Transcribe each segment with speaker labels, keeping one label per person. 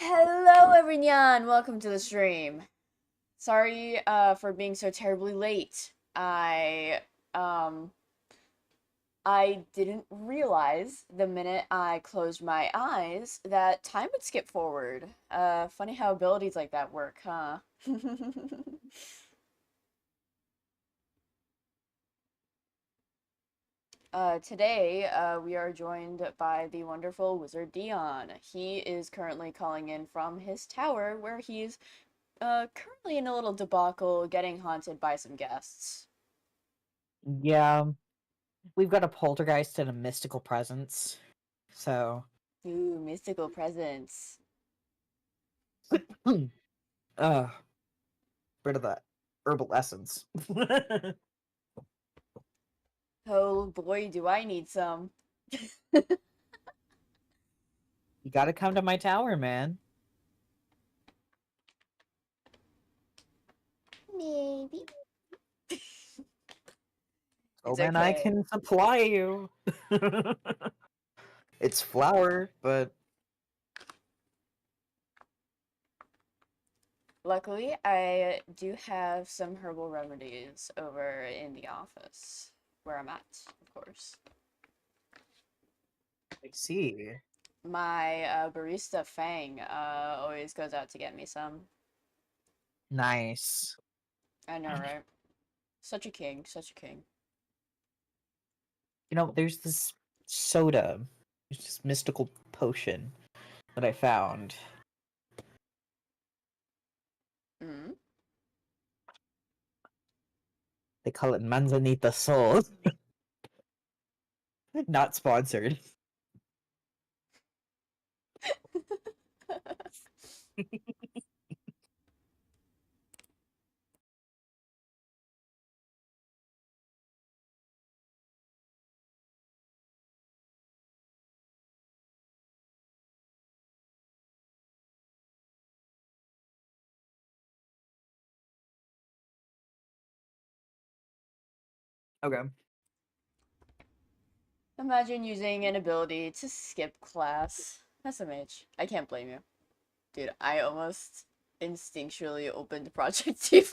Speaker 1: Hello everyone, welcome to the stream. Sorry for being so terribly late. Um I didn't realize the minute I closed my eyes that time would skip forward. Funny how abilities like that work, huh? Today, we are joined by the wonderful wizard Dion. He is currently calling in from his tower where he's currently in a little debacle getting haunted by some guests.
Speaker 2: Yeah, we've got a poltergeist and a mystical presence. So,
Speaker 1: Ooh, mystical presence.
Speaker 2: uh, rid of that herbal essence. You
Speaker 1: Oh boy, do I need some.
Speaker 2: gotta come to my tower, man.
Speaker 1: Maybe.
Speaker 2: So
Speaker 1: It's
Speaker 2: then I
Speaker 1: okay.
Speaker 2: can supply you. It's flour, but
Speaker 1: Luckily, I do have some herbal remedies over in the office where I'm at, of course.
Speaker 2: I see.
Speaker 1: My barista Fang always goes out to get me some.
Speaker 2: Nice.
Speaker 1: I know, right? Such a king, such a king.
Speaker 2: There's this soda, there's this mystical potion that I found.
Speaker 1: Mm.
Speaker 2: They call it Manzanita Soul. Not sponsored. Okay.
Speaker 1: Imagine using an ability to skip class. SMH. I can't blame you. Dude, I almost instinctually opened Project Tifa.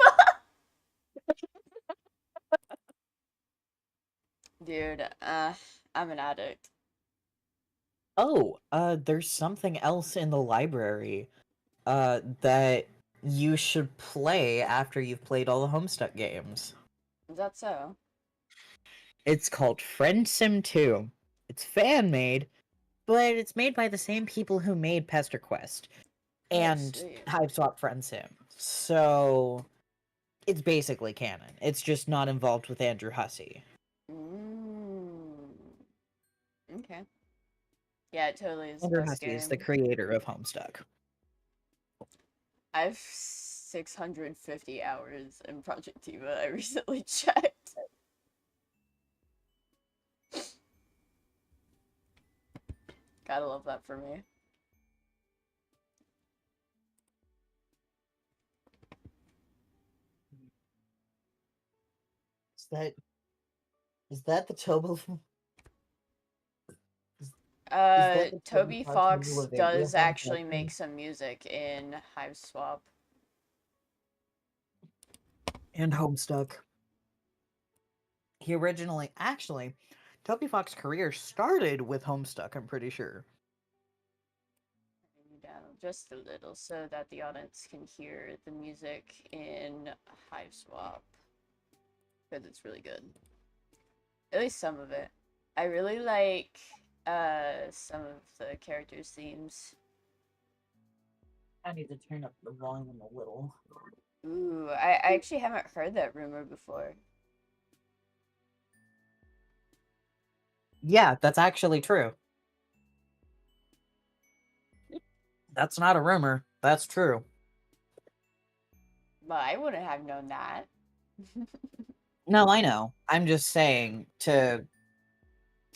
Speaker 1: Dude, I'm an addict.
Speaker 2: Oh, there's something else in the library, that you should play after you've played all the Homestuck games.
Speaker 1: Is that so?
Speaker 2: It's called Friendsim 2. It's fan-made, but it's made by the same people who made Pester Quest
Speaker 1: Oh,
Speaker 2: and
Speaker 1: sweet.
Speaker 2: Hiveswap Friendsim. So, it's basically canon. It's just not involved with Andrew Hussey.
Speaker 1: Mm. Okay. Yeah, it totally is the
Speaker 2: Andrew
Speaker 1: best
Speaker 2: Hussey is the
Speaker 1: game.
Speaker 2: creator of Homestuck.
Speaker 1: I've 650 hours in Project Tifa. I recently checked. Gotta love that for me.
Speaker 2: Is that is that the Tobo? Is that the Toby
Speaker 1: Toby
Speaker 2: Fox
Speaker 1: Fox
Speaker 2: Mulavania
Speaker 1: does actually
Speaker 2: fanfiction?
Speaker 1: make some music in Hiveswap.
Speaker 2: And Homestuck. He originally, actually, Toby Fox's career started with Homestuck, I'm pretty sure.
Speaker 1: Turn you down just a little so that the audience can hear the music in Hiveswap. Because it's really good. At least some of it. I really like some of the characters' themes.
Speaker 2: I need to turn up the volume a little.
Speaker 1: Ooh, I actually haven't heard that rumor before.
Speaker 2: Yeah, that's actually true. That's not a rumor. That's true.
Speaker 1: But I wouldn't have known that.
Speaker 2: No, I know. I'm just saying to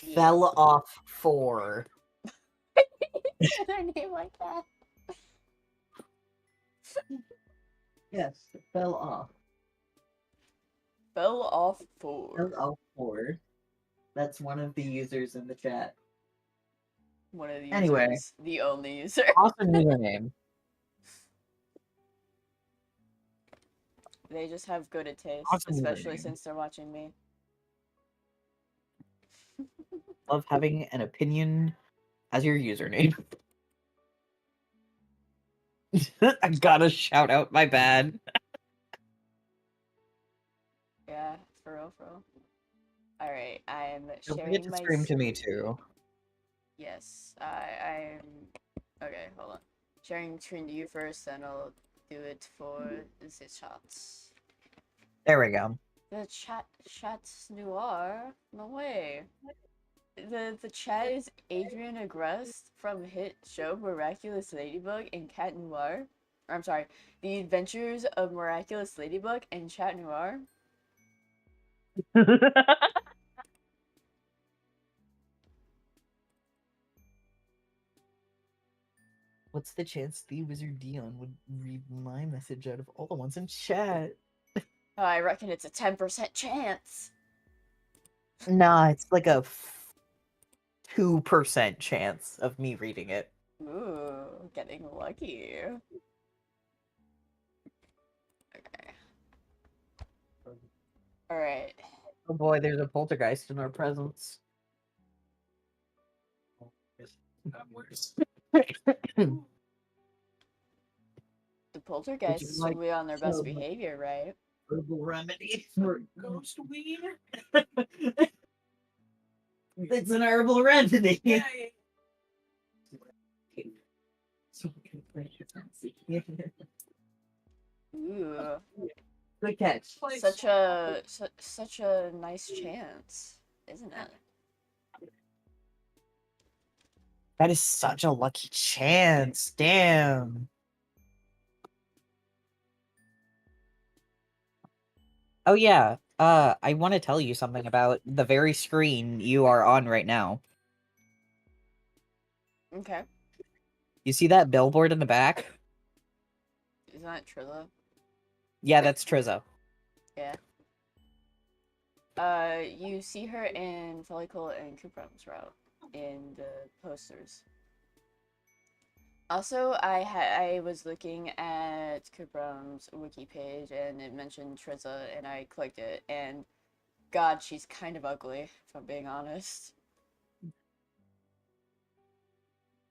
Speaker 1: Yeah.
Speaker 2: fell off for.
Speaker 1: Their name like that.
Speaker 2: Yes, fell off.
Speaker 1: Fell off
Speaker 2: Fell
Speaker 1: 4.
Speaker 2: off for. That's one of the users in the chat.
Speaker 1: One of the
Speaker 2: Anyway,
Speaker 1: users, the only user.
Speaker 2: awesome username.
Speaker 1: They just have good at taste,
Speaker 2: Awesome
Speaker 1: especially
Speaker 2: username.
Speaker 1: since they're watching me.
Speaker 2: Love having an opinion as your username. I gotta shout out, my bad.
Speaker 1: Yeah, for real, for real. Alright, I'm
Speaker 2: Don't forget
Speaker 1: sharing
Speaker 2: to
Speaker 1: my
Speaker 2: stream to me
Speaker 1: screen.
Speaker 2: too.
Speaker 1: Yes, I'm... Okay, hold on. Sharing screen to you first, then I'll do it for the shots.
Speaker 2: There we go.
Speaker 1: The chat's noir? No way. The chat is Adrian Agrest from hit show Miraculous Ladybug and Cat Noir. Or, I'm sorry, The Adventures of Miraculous Ladybug and Chat Noir.
Speaker 2: What's the chance the wizard Dion would read my message out of all the ones in chat?
Speaker 1: Oh, I reckon it's a 10% chance.
Speaker 2: Nah, it's like a 2% chance of me reading it.
Speaker 1: Ooh, getting lucky. Okay. Alright.
Speaker 2: Oh boy, there's a poltergeist in our presence.
Speaker 1: The
Speaker 2: Would you
Speaker 1: poltergeists
Speaker 2: like
Speaker 1: should be on their best
Speaker 2: some
Speaker 1: behavior, right?
Speaker 2: herbal remedy for ghost weed? It's an herbal remedy. Yeah.
Speaker 1: Ooh.
Speaker 2: Good catch.
Speaker 1: Such a nice chance, isn't it?
Speaker 2: That is such a lucky chance. Damn. Oh yeah. I want to tell you something about the very screen you are on right now.
Speaker 1: Okay.
Speaker 2: You see that billboard in the back?
Speaker 1: Isn't that Trilla?
Speaker 2: Yeah, that's Trizza.
Speaker 1: Yeah. You see her in Follicle and Cooperum's route in the posters. Also, I was looking at Cooperum's wiki page and it mentioned Trizza and I clicked it and God, she's kind of ugly, if I'm being honest.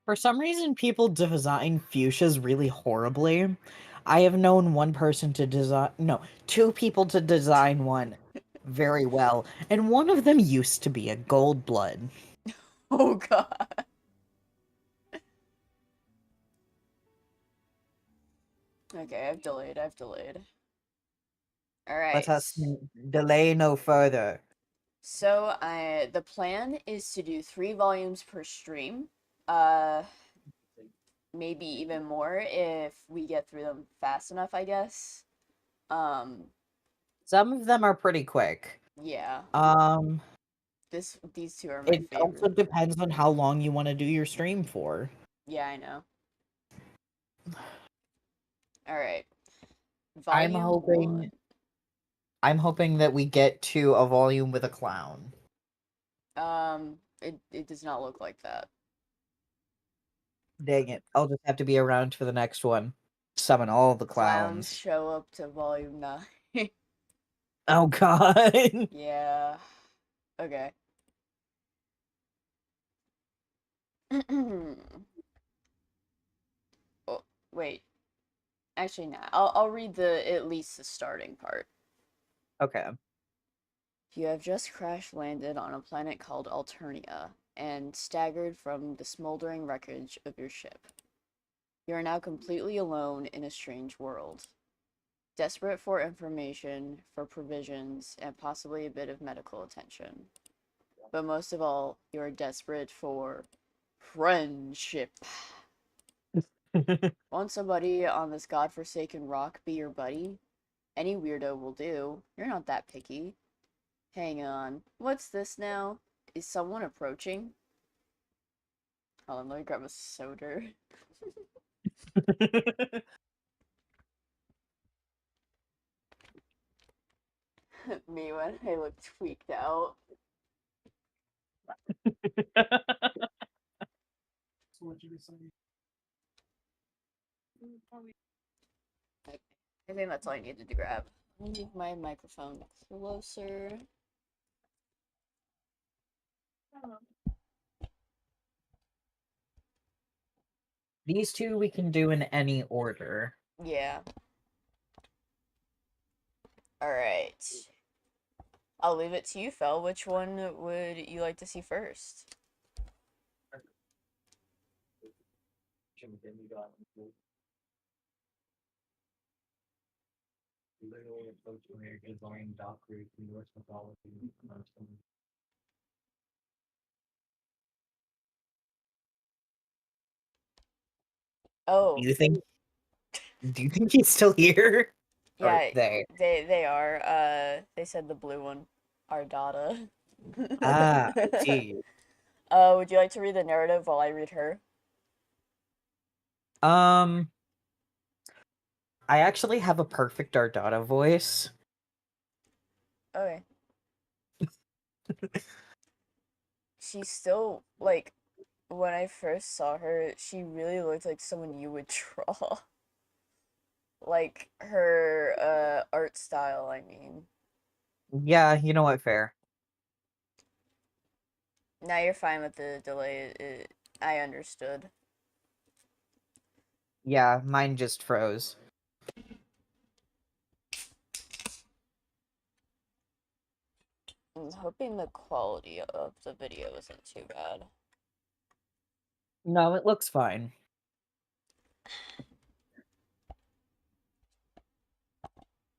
Speaker 2: For some reason, people design fuchsias really horribly. I have known one person to design, no, two people to design one very well, and one of them used to be a gold blood.
Speaker 1: Oh God. Okay, I've delayed. All
Speaker 2: Let
Speaker 1: right.
Speaker 2: us delay no further.
Speaker 1: So the plan is to do 3 volumes per stream. Uh, maybe even more if we get through them fast enough, I guess. Um,
Speaker 2: Some of them are pretty quick.
Speaker 1: yeah.
Speaker 2: Um,
Speaker 1: These two are my
Speaker 2: it also
Speaker 1: favorite.
Speaker 2: depends on how long you want to do your stream for.
Speaker 1: Yeah, I know. All right.
Speaker 2: I'm
Speaker 1: Volume
Speaker 2: hoping
Speaker 1: 1.
Speaker 2: I'm hoping that we get to a volume with a clown.
Speaker 1: It does not look like that.
Speaker 2: Dang it. I'll just have to be around for the next one. Summon all the
Speaker 1: Clowns
Speaker 2: clowns.
Speaker 1: show up to volume 9.
Speaker 2: Oh god.
Speaker 1: Yeah. Okay. Oh, wait. Actually, nah. I'll read the at least the starting part.
Speaker 2: Okay.
Speaker 1: You have just crash landed on a planet called Alternia and staggered from the smoldering wreckage of your ship. You are now completely alone in a strange world. Desperate for information, for provisions, and possibly a bit of medical attention. But most of all, you are desperate for friendship. Want somebody on this godforsaken rock be your buddy? Any weirdo will do. You're not that picky. Hang on. What's this now? Is someone approaching? Hold on, let me grab a soda. Me when I look tweaked out. I think that's all I needed to grab. Let me move my microphone closer.
Speaker 2: These two we can do in any order.
Speaker 1: Yeah. Alright. I'll leave it to you, Fel. Which one would you like to see first? Oh,
Speaker 2: Do you think he's still here? Or
Speaker 1: yeah,
Speaker 2: they?
Speaker 1: they are. They said the blue one, our Dada.
Speaker 2: Ah, I see.
Speaker 1: Would you like to read the narrative while I read her?
Speaker 2: Um, I actually have a perfect Ardata voice.
Speaker 1: Okay. She's still like when I first saw her, she really looked like someone you would draw. Like her art style, I mean.
Speaker 2: Yeah, you know what, fair.
Speaker 1: Now you're fine with the delay. I understood.
Speaker 2: Yeah, mine just froze.
Speaker 1: I'm hoping the quality of the video isn't too bad.
Speaker 2: No, it looks fine.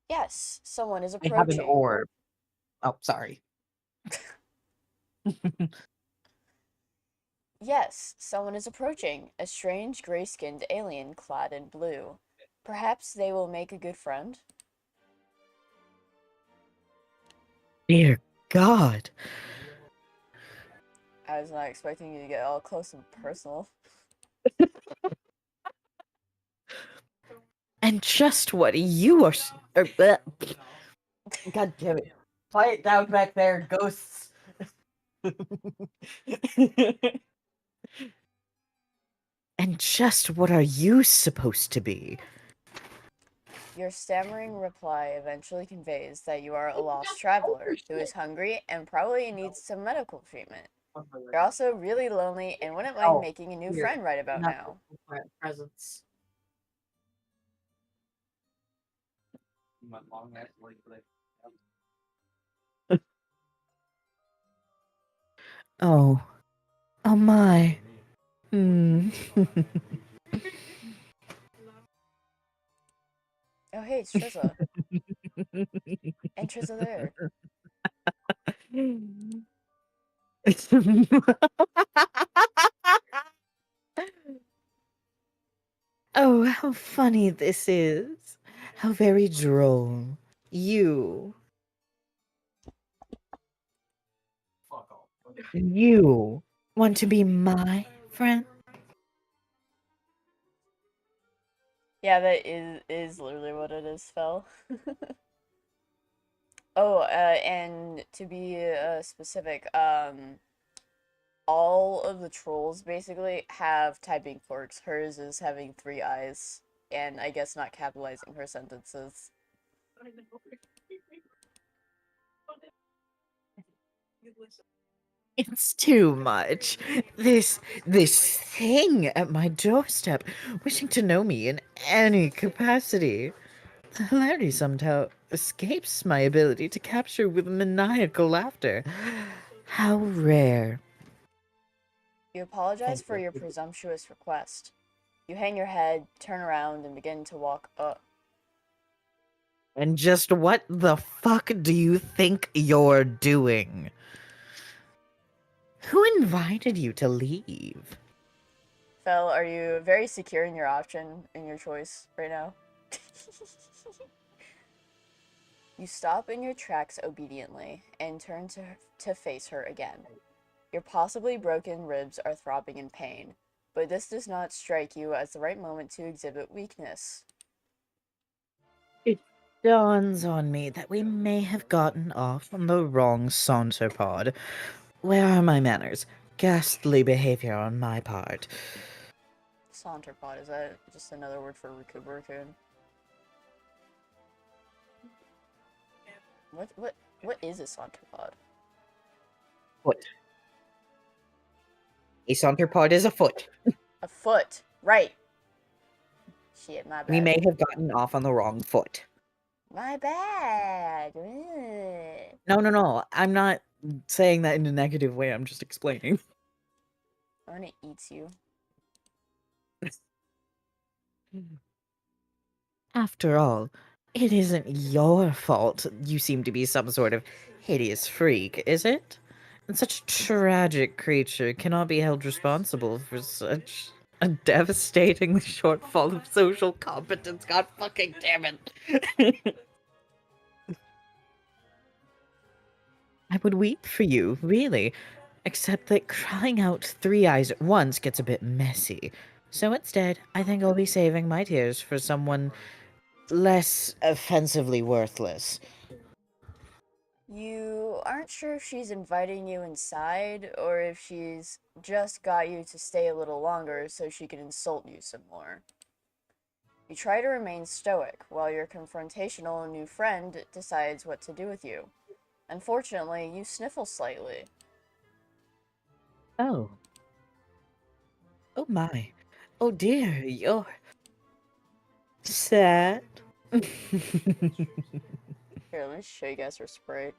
Speaker 1: Yes, someone is
Speaker 2: I have an
Speaker 1: approaching.
Speaker 2: orb. Oh, sorry.
Speaker 1: Yes, someone is approaching. A strange gray-skinned alien clad in blue. Perhaps they will make a good friend?
Speaker 2: Dear God.
Speaker 1: I was not expecting you to get all close and personal.
Speaker 2: And just what you are. God damn it. Quiet down back there, ghosts. And just what are you supposed to be?
Speaker 1: Your stammering reply eventually conveys that you are a lost traveler who is hungry and probably needs some medical treatment. You're also really lonely and wouldn't mind
Speaker 2: Oh,
Speaker 1: making a new
Speaker 2: here.
Speaker 1: friend right about
Speaker 2: Nothing.
Speaker 1: now.
Speaker 2: Presents. Oh. Oh my. Hmm.
Speaker 1: Oh hey, it's Trizza. And Trizza there.
Speaker 2: Oh, how funny this is. How very droll. You. You want to be my friend?
Speaker 1: Yeah, that is literally what it is, Fel. Oh, and to be specific, all of the trolls basically have typing quirks. Hers is having three eyes, and I guess not capitalizing her sentences.
Speaker 2: It's too much. This thing at my doorstep, wishing to know me in any capacity. The hilarity somehow escapes my ability to capture with maniacal laughter. How rare.
Speaker 1: You apologize
Speaker 2: Thank
Speaker 1: for
Speaker 2: you.
Speaker 1: your presumptuous request. You hang your head, turn around, and begin to walk up.
Speaker 2: And just what the fuck do you think you're doing? Who invited you to leave?
Speaker 1: Fel, are you very secure in your option, in your choice right now? You stop in your tracks obediently and turn to face her again. Your possibly broken ribs are throbbing in pain, but this does not strike you as the right moment to exhibit weakness.
Speaker 2: It dawns on me that we may have gotten off on the wrong saunter pod. Where are my manners? Ghastly behavior on my part.
Speaker 1: Saunterpod, is that just another word for Raccoon? What is a Saunterpod?
Speaker 2: Foot. A sauterpod is a foot.
Speaker 1: A foot. Right. Shit, my
Speaker 2: We
Speaker 1: bad.
Speaker 2: may have gotten off on the wrong foot.
Speaker 1: My bad. Ugh.
Speaker 2: No. I'm not saying that in a negative way. I'm just explaining.
Speaker 1: I'm gonna eat you.
Speaker 2: After all, it isn't your fault you seem to be some sort of hideous freak, is it? And such a tragic creature cannot be held responsible for such a devastating shortfall of social competence. God fucking damn it. I would weep for you, really. Except that crying out three eyes at once gets a bit messy. So instead, I think I'll be saving my tears for someone less offensively worthless.
Speaker 1: You aren't sure if she's inviting you inside or if she's just got you to stay a little longer so she can insult you some more. You try to remain stoic while your confrontational new friend decides what to do with you. Unfortunately, you sniffle slightly.
Speaker 2: Oh. Oh my. Oh dear, you're sad.
Speaker 1: Here, let me show you guys her spray.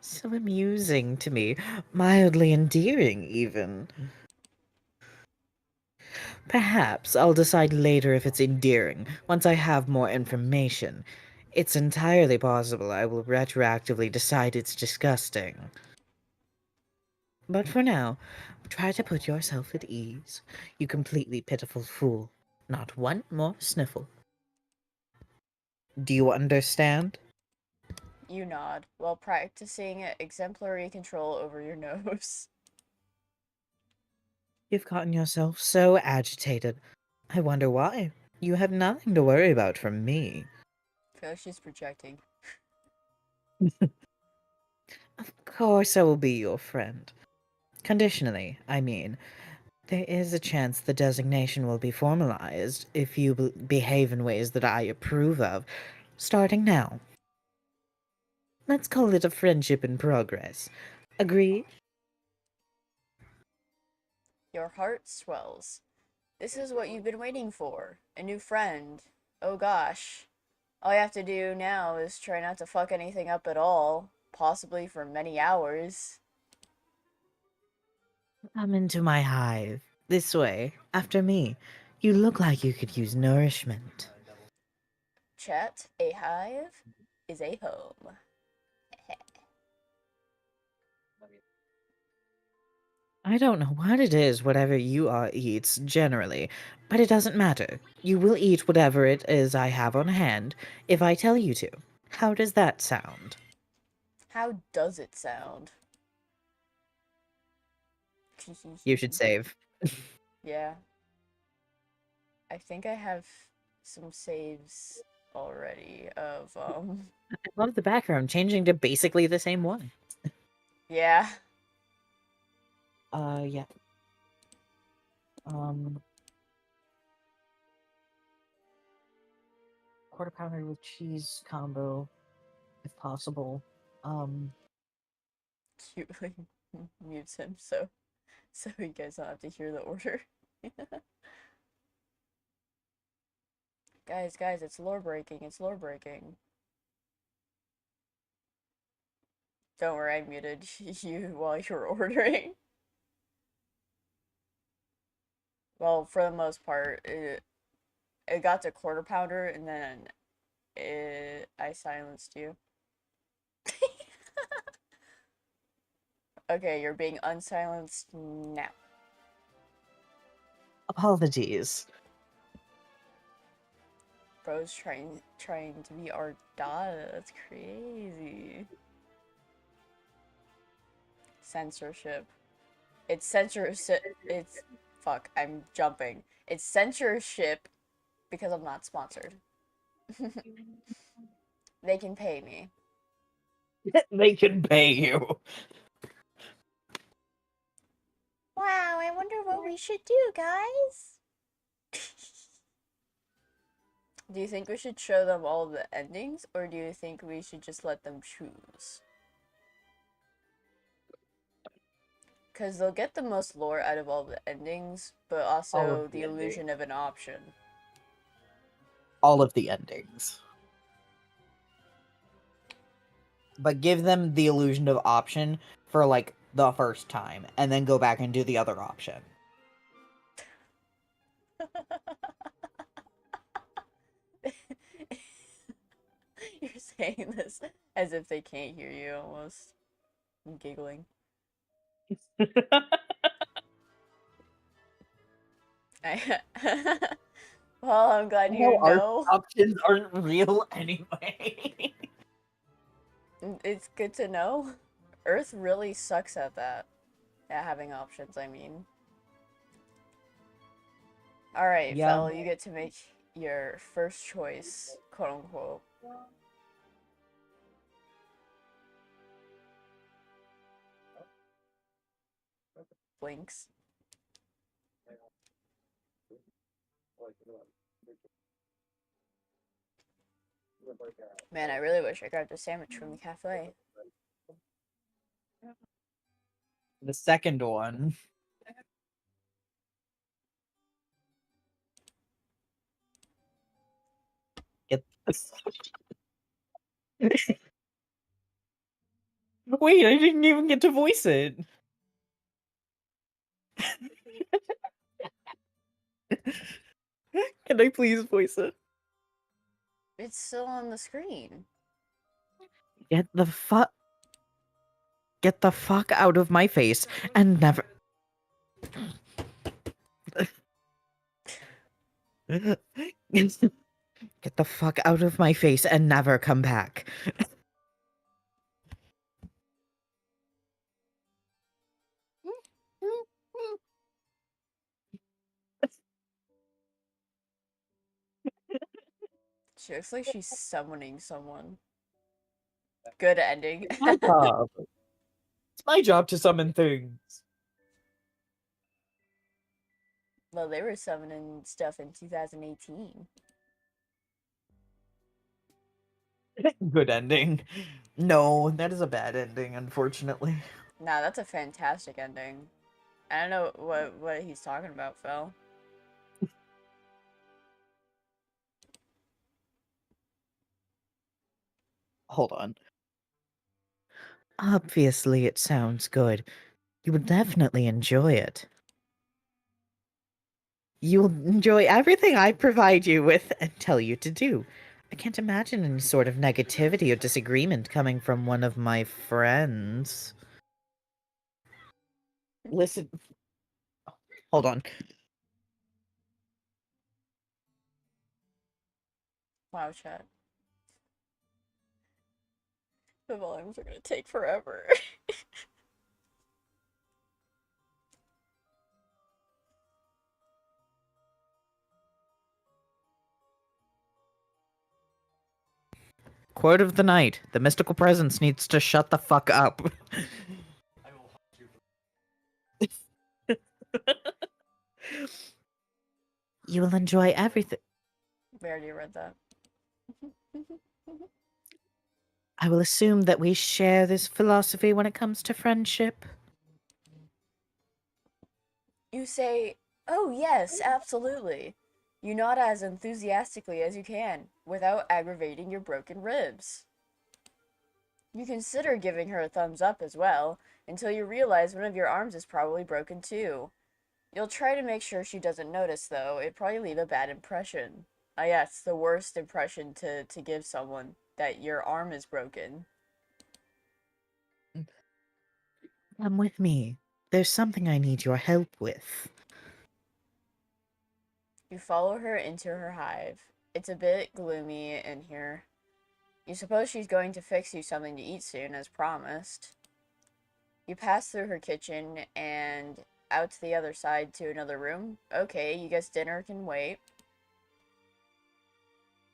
Speaker 2: So amusing to me. Mildly endearing, even. Perhaps I'll decide later if it's endearing, once I have more information. It's entirely possible I will retroactively decide it's disgusting. But for now, try to put yourself at ease, you completely pitiful fool. Not one more sniffle. Do you understand?
Speaker 1: You nod, while practicing exemplary control over your nose.
Speaker 2: You've gotten yourself so agitated. I wonder why. You have nothing to worry about from me.
Speaker 1: I feel like she's projecting.
Speaker 2: Of course I will be your friend. Conditionally, I mean. There is a chance the designation will be formalized if you behave in ways that I approve of, starting now. Let's call it a friendship in progress. Agreed?
Speaker 1: Your heart swells. This is what you've been waiting for. A new friend. Oh gosh. All you have to do now is try not to fuck anything up at all. Possibly for many hours.
Speaker 2: Come into my hive. This way, after me. You look like you could use nourishment.
Speaker 1: Chet, a hive is a home.
Speaker 2: I don't know what it is whatever you are eats, generally, but it doesn't matter. You will eat whatever it is I have on hand, if I tell you to. How does that sound?
Speaker 1: How does it sound?
Speaker 2: You should save.
Speaker 1: Yeah. I think I have some saves already of,
Speaker 2: I love the background changing to basically the same one.
Speaker 1: yeah.
Speaker 2: Yeah. Um, quarter pounder with cheese combo, if possible.
Speaker 1: Cutely mutes him so you guys don't have to hear the order. Guys, it's lore breaking. It's lore breaking. Don't worry, I muted you while you were ordering. Well, for the most part, it got to quarter pounder and then I silenced you. Okay, you're being unsilenced now.
Speaker 2: Apologies.
Speaker 1: Bro's trying to be our data. That's crazy. Censorship. It's censorship. It's fuck. I'm jumping. It's censorship because I'm not sponsored. They can pay me.
Speaker 2: They can pay you.
Speaker 1: Wow, I wonder what we should do, guys. Do you think we should show them all the endings, or do you think we should just let them choose? Because they'll get the most lore out of all the endings, but
Speaker 2: All
Speaker 1: also
Speaker 2: of
Speaker 1: the
Speaker 2: the endings.
Speaker 1: illusion of an option.
Speaker 2: All of the endings. But give them the illusion of option for like the first time, and then go back and do the other option.
Speaker 1: You're saying this as if they can't hear you almost. I'm giggling. Well, I'm glad you
Speaker 2: Well, our
Speaker 1: know.
Speaker 2: options aren't real anyway.
Speaker 1: It's good to know. Earth really sucks at that. At having options, I mean. Alright,
Speaker 2: Yeah.
Speaker 1: Fel, you get to make your first choice, quote unquote. Blinks. Man, I really wish I grabbed a sandwich from the cafe.
Speaker 2: The second one. Get Wait, I didn't even get to voice it. Can I please voice it?
Speaker 1: It's still on the screen.
Speaker 2: Get the fuck out of my face and never get the fuck out of my face and never come back.
Speaker 1: She looks like she's summoning someone. Good ending.
Speaker 2: My job. It's my job to summon things.
Speaker 1: Well, they were summoning stuff in 2018.
Speaker 2: Good ending. No, that is a bad ending, unfortunately.
Speaker 1: Nah, that's a fantastic ending. I don't know what he's talking about, Phil.
Speaker 2: Hold on. Obviously, it sounds good. You will definitely enjoy it. You will enjoy everything I provide you with and tell you to do. I can't imagine any sort of negativity or disagreement coming from one of my friends. Listen. Hold on.
Speaker 1: Wow, chat. The volumes are gonna take forever.
Speaker 2: Quote of the night. The mystical presence needs to shut the fuck up. You will enjoy everything.
Speaker 1: We already read that.
Speaker 2: I will assume that we share this philosophy when it comes to friendship.
Speaker 1: You say, "Oh yes, absolutely." You nod as enthusiastically as you can, without aggravating your broken ribs. You consider giving her a thumbs up as well, until you realize one of your arms is probably broken too. You'll try to make sure she doesn't notice, though. It'd probably leave a bad impression. Yeah, it's the worst impression to give someone, that your arm is broken.
Speaker 2: Come with me. There's something I need your help with.
Speaker 1: You follow her into her hive. It's a bit gloomy in here. You suppose she's going to fix you something to eat soon, as promised. You pass through her kitchen and out to the other side to another room. Okay, you guess dinner can wait.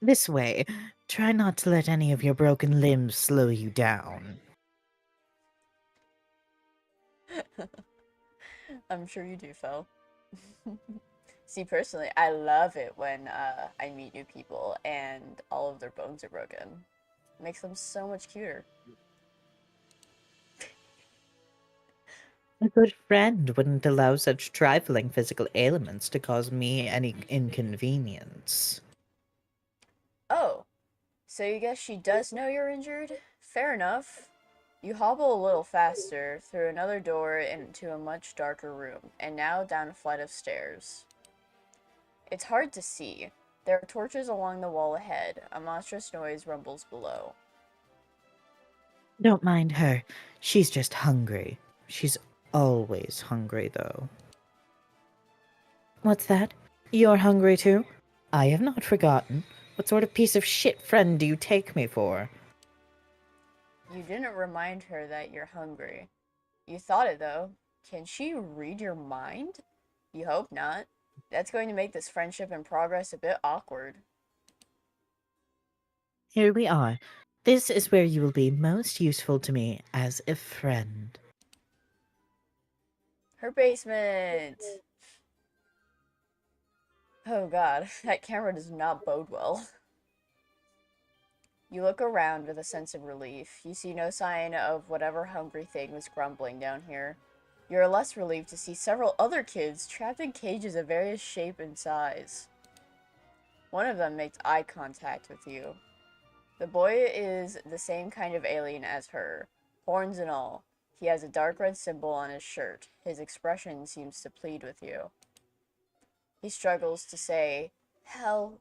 Speaker 2: This way. Try not to let any of your broken limbs slow you down.
Speaker 1: I'm sure you do, Phil. See, personally, I love it when I meet new people and all of their bones are broken. It makes them so much cuter.
Speaker 2: A good friend wouldn't allow such trifling physical ailments to cause me any inconvenience.
Speaker 1: Oh, so you guess she does know you're injured? Fair enough. You hobble a little faster through another door into a much darker room, and now down a flight of stairs. It's hard to see. There are torches along the wall ahead. A monstrous noise rumbles below.
Speaker 2: Don't mind her. She's just hungry. She's always hungry, though. What's that? You're hungry too? I have not forgotten. What sort of piece of shit friend do you take me for?
Speaker 1: You didn't remind her that you're hungry. You thought it though. Can she read your mind? You hope not. That's going to make this friendship in progress a bit awkward.
Speaker 2: Here we are. This is where you will be most useful to me as a friend.
Speaker 1: Her basement! Oh god, that camera does not bode well. You look around with a sense of relief. You see no sign of whatever hungry thing was grumbling down here. You're less relieved to see several other kids trapped in cages of various shape and size. One of them makes eye contact with you. The boy is the same kind of alien as her, horns and all. He has a dark red symbol on his shirt. His expression seems to plead with you. He struggles to say, "Help."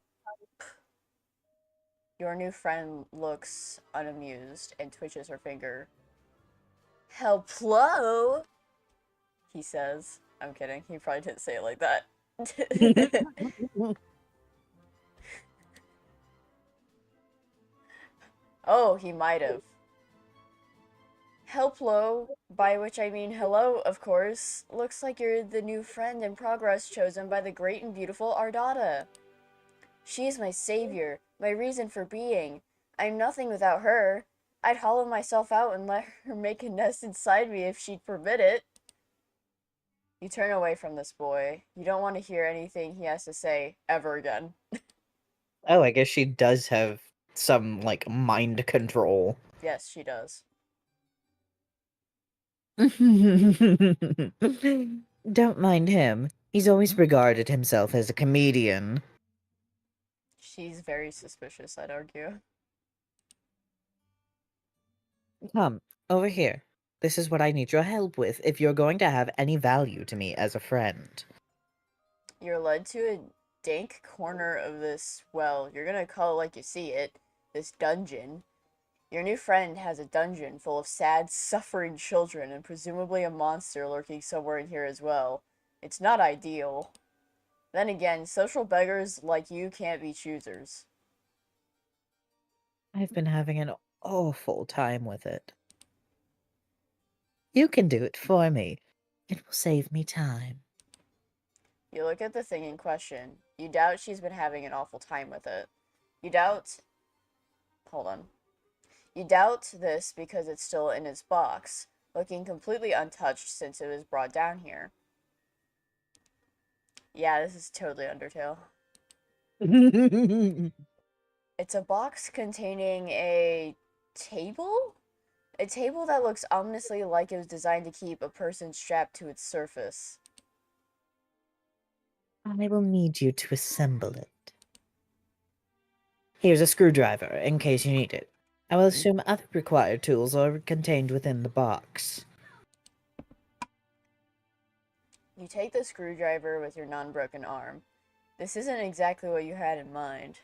Speaker 1: Your new friend looks unamused and twitches her finger. "Hello?" he says. I'm kidding. He probably didn't say it like that. Oh, he might have. Helplo, by which I mean hello, of course. Looks like you're the new friend in progress chosen by the great and beautiful Ardata. She is my savior, my reason for being. I'm nothing without her. I'd hollow myself out and let her make a nest inside me if she'd permit it. You turn away from this boy. You don't want to hear anything he has to say ever again.
Speaker 2: Oh, I guess she does have some, like, mind control.
Speaker 1: Yes, she does.
Speaker 2: Don't mind him. He's always regarded himself as a comedian.
Speaker 1: She's very suspicious, I'd argue.
Speaker 2: Come, over here. This is what I need your help with if you're going to have any value to me as a friend.
Speaker 1: You're led to a dank corner of this, well, you're gonna call it like you see it, this dungeon. Your new friend has a dungeon full of sad, suffering children and presumably a monster lurking somewhere in here as well. It's not ideal. Then again, social beggars like you can't be choosers.
Speaker 2: I've been having an awful time with it. You can do it for me. It will save me time.
Speaker 1: You look at the thing in question. You doubt she's been having an awful time with it. You doubt. Hold on. You doubt this because it's still in its box, looking completely untouched since it was brought down here. Yeah, this is totally Undertale. It's a box containing a table? A table that looks ominously like it was designed to keep a person strapped to its surface.
Speaker 2: I will need you to assemble it. Here's a screwdriver, in case you need it. I will assume other required tools are contained within the box.
Speaker 1: You take the screwdriver with your non-broken arm. This isn't exactly what you had in mind.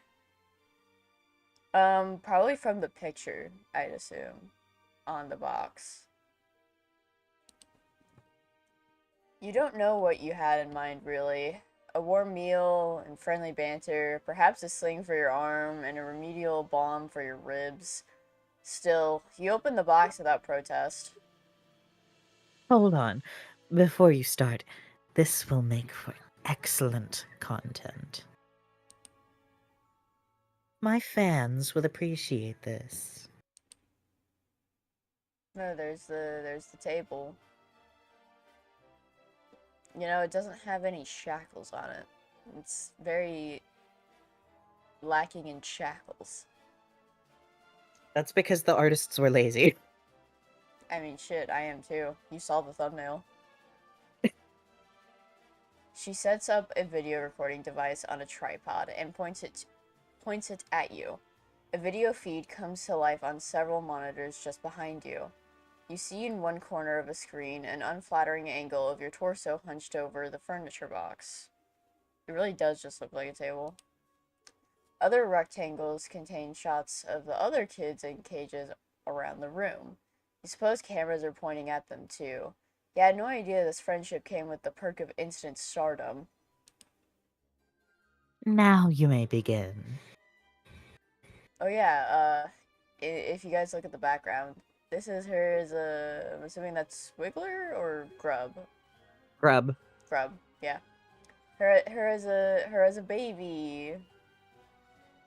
Speaker 1: Probably from the picture, I'd assume, on the box. You don't know what you had in mind, really. A warm meal and friendly banter, perhaps a sling for your arm and a remedial balm for your ribs. Still, you open the box without protest.
Speaker 2: Hold on. Before you start, this will make for excellent content. My fans would appreciate this.
Speaker 1: No, there's the table. You know, it doesn't have any shackles on it. It's very lacking in shackles.
Speaker 2: That's because the artists were lazy.
Speaker 1: I mean, shit, I am too. You saw the thumbnail. She sets up a video recording device on a tripod and points it at you. A video feed comes to life on several monitors just behind you. You see in one corner of a screen an unflattering angle of your torso hunched over the furniture box. It really does just look like a table. Other rectangles contain shots of the other kids in cages around the room. You suppose cameras are pointing at them too. You had no idea this friendship came with the perk of instant stardom.
Speaker 2: Now you may begin.
Speaker 1: Oh yeah, if you guys look at the background, this is her as a, I'm assuming that's Wiggler or Grub?
Speaker 2: Grub.
Speaker 1: Grub, yeah. Her as a baby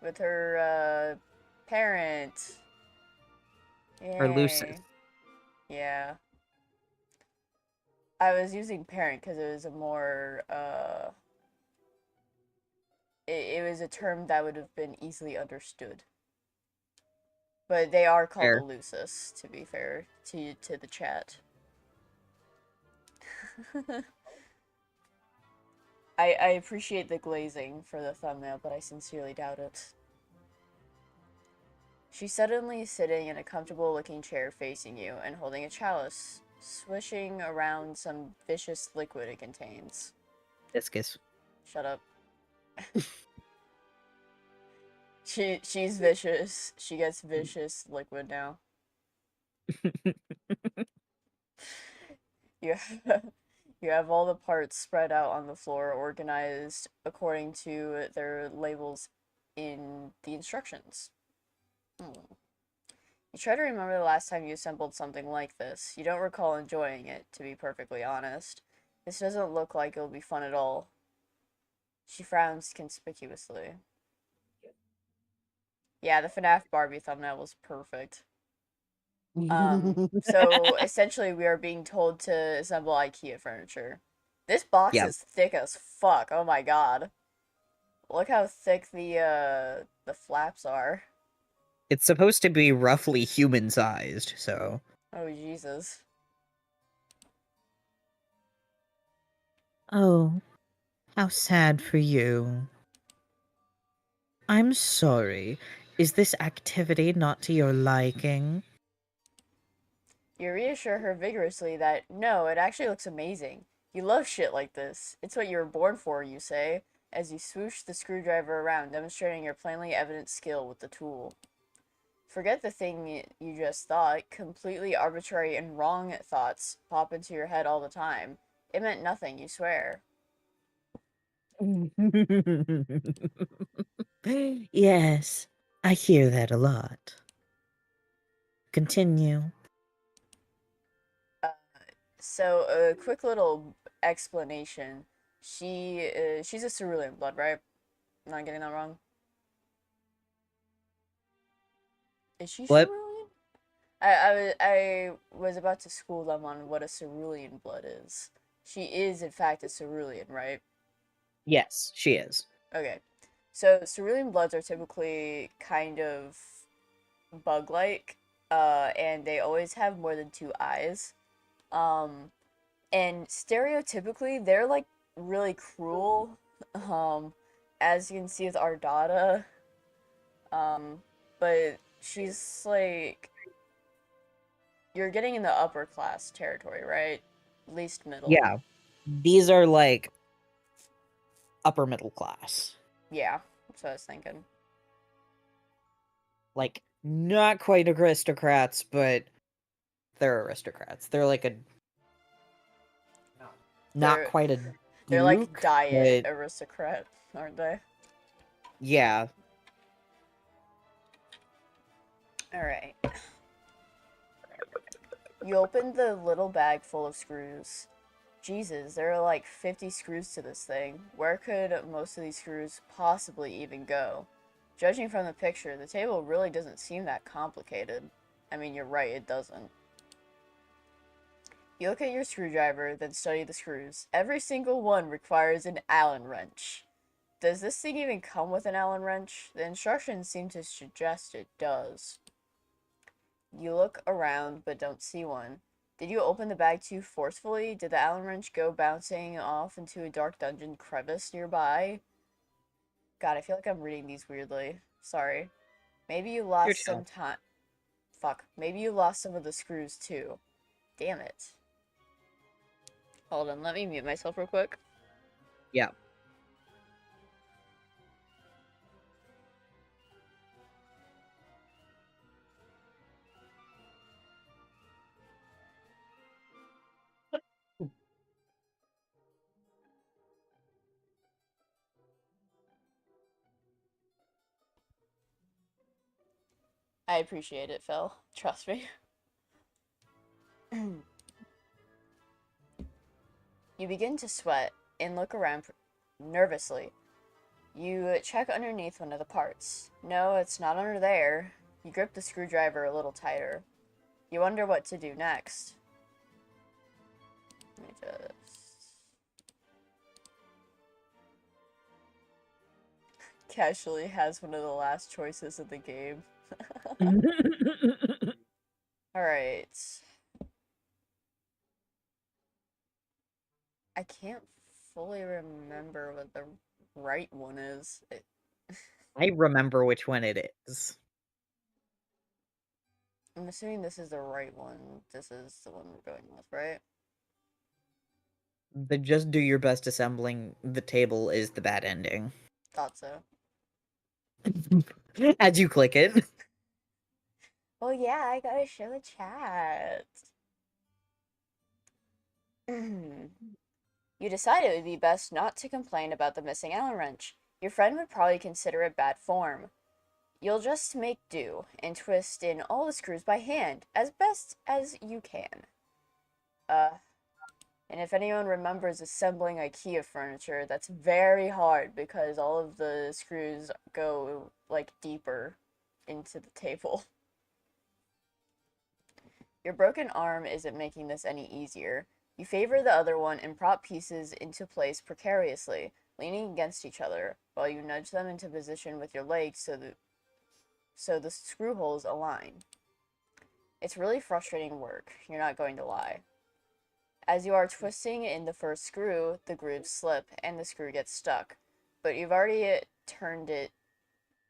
Speaker 1: with her parent.
Speaker 2: Or Lucis.
Speaker 1: Yay. Yeah. I was using parent because it was a more it was a term that would have been easily understood. But they are called
Speaker 2: Fair.
Speaker 1: Elusus, to be fair to the chat. I appreciate the glazing for the thumbnail, but I sincerely doubt it. She's suddenly sitting in a comfortable looking chair facing you and holding a chalice, swishing around some vicious liquid it contains.
Speaker 2: Discus.
Speaker 1: Shut up. She's vicious. She gets vicious liquid now. You have, you have all the parts spread out on the floor, organized according to their labels in the instructions. You try to remember the last time you assembled something like this. You don't recall enjoying it, to be perfectly honest. This doesn't look like it'll be fun at all. She frowns conspicuously. Yeah, the FNAF Barbie thumbnail was perfect. So essentially we are being told to assemble IKEA furniture. This box
Speaker 2: Yeah.
Speaker 1: is thick as fuck. Oh my god. Look how thick the flaps are.
Speaker 2: It's supposed to be roughly human-sized, so...
Speaker 1: Oh Jesus.
Speaker 2: Oh, how sad for you. I'm sorry. Is this activity not to your liking?
Speaker 1: You reassure her vigorously that no, it actually looks amazing. You love shit like this. It's what you were born for, you say, as you swoosh the screwdriver around, demonstrating your plainly evident skill with the tool. Forget the thing you just thought. Completely arbitrary and wrong thoughts pop into your head all the time. It meant nothing, you swear.
Speaker 2: Yes, I hear that a lot. Continue.
Speaker 1: Uh, so, a quick little explanation. She's a cerulean blood, right? Am I not getting that wrong? Is she
Speaker 2: What?
Speaker 1: cerulean? I was about to school them on what a cerulean blood is. She is, in fact, a cerulean, right?
Speaker 2: Yes, she is.
Speaker 1: Okay. So, cerulean bloods are typically kind of bug-like, and they always have more than two eyes. Um, and stereotypically, they're, like, really cruel. As you can see with our Dada. But she's, like, you're getting in the upper class territory, right? Least middle.
Speaker 2: Yeah. These are, like, upper middle class.
Speaker 1: Yeah, that's what I was thinking.
Speaker 2: Like, not quite aristocrats, but they're aristocrats. They're like a... Not
Speaker 1: They're
Speaker 2: quite a
Speaker 1: they're like
Speaker 2: duke,
Speaker 1: diet
Speaker 2: but
Speaker 1: aristocrat, aren't they?
Speaker 2: yeah.
Speaker 1: Alright. You open the little bag full of screws. Jesus, there are like 50 screws to this thing. Where could most of these screws possibly even go? Judging from the picture, the table really doesn't seem that complicated. I mean, you're right, it doesn't. You look at your screwdriver, then study the screws. Every single one requires an Allen wrench. Does this thing even come with an Allen wrench? The instructions seem to suggest it does. You look around, but don't see one. Did you open the bag too forcefully? Did the Allen wrench go bouncing off into a dark dungeon crevice nearby? God, I feel like I'm reading these weirdly. Sorry. Maybe you
Speaker 2: Your
Speaker 1: lost
Speaker 2: turn.
Speaker 1: some time. Fuck. Maybe you lost some of the screws too. Damn it. Hold on, let me mute myself real quick.
Speaker 2: Yeah.
Speaker 1: I appreciate it, Phil. Trust me. You begin to sweat and look around nervously. You check underneath one of the parts. No, it's not under there. You grip the screwdriver a little tighter. You wonder what to do next. Let me just casually has one of the last choices of the game. Alright. I can't fully remember what the right one is.
Speaker 2: I remember which one it is.
Speaker 1: I'm assuming this is the right one. This is the one we're going with, right?
Speaker 2: The just do your best assembling the table is the bad ending.
Speaker 1: Thought so.
Speaker 2: As you click it.
Speaker 1: Oh yeah, I gotta show the chat. You decide it would be best not to complain about the missing Allen wrench. Your friend would probably consider it bad form. You'll just make do and twist in all the screws by hand, as best as you can. And if anyone remembers assembling IKEA furniture, that's very hard because all of the screws go like deeper into the table. Your broken arm isn't making this any easier. You favor the other one and prop pieces into place precariously, leaning against each other, while you nudge them into position with your legs so the screw holes align. It's really frustrating work, you're not going to lie. As you are twisting in the first screw, the grooves slip and the screw gets stuck, but you've already turned it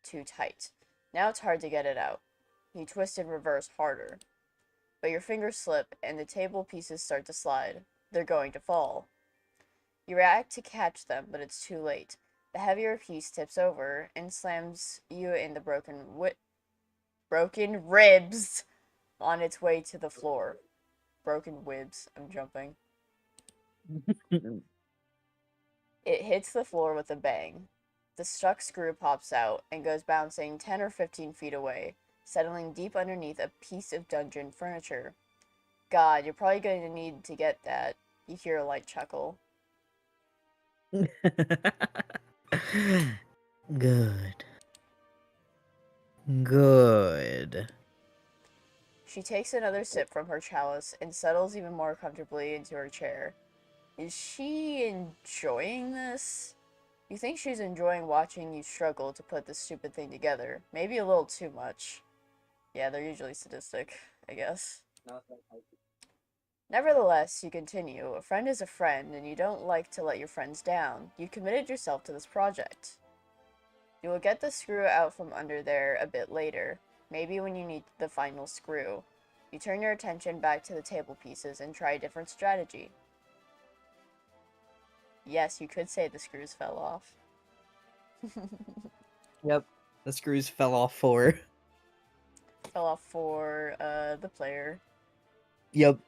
Speaker 1: too tight. Now it's hard to get it out. You twist in reverse harder, but your fingers slip and the table pieces start to slide. They're going to fall. You react to catch them, but it's too late. The heavier piece tips over and slams you in the broken ribs on its way to the floor. Broken ribs. I'm jumping. It hits the floor with a bang. The stuck screw pops out and goes bouncing 10 or 15 feet away, settling deep underneath a piece of dungeon furniture. God, you're probably going to need to get that. You hear a light chuckle.
Speaker 2: Good. Good.
Speaker 1: She takes another sip from her chalice and settles even more comfortably into her chair. Is she enjoying this? You think she's enjoying watching you struggle to put this stupid thing together. Maybe a little too much. Yeah, they're usually sadistic, I guess. Nevertheless, you continue. A friend is a friend, and you don't like to let your friends down. You committed yourself to this project. You will get the screw out from under there a bit later, maybe when you need the final screw. You turn your attention back to the table pieces and try a different strategy. Yes, you could say the screws fell off.
Speaker 2: Yep. The screws fell off for.
Speaker 1: Fell off for the player.
Speaker 2: Yep.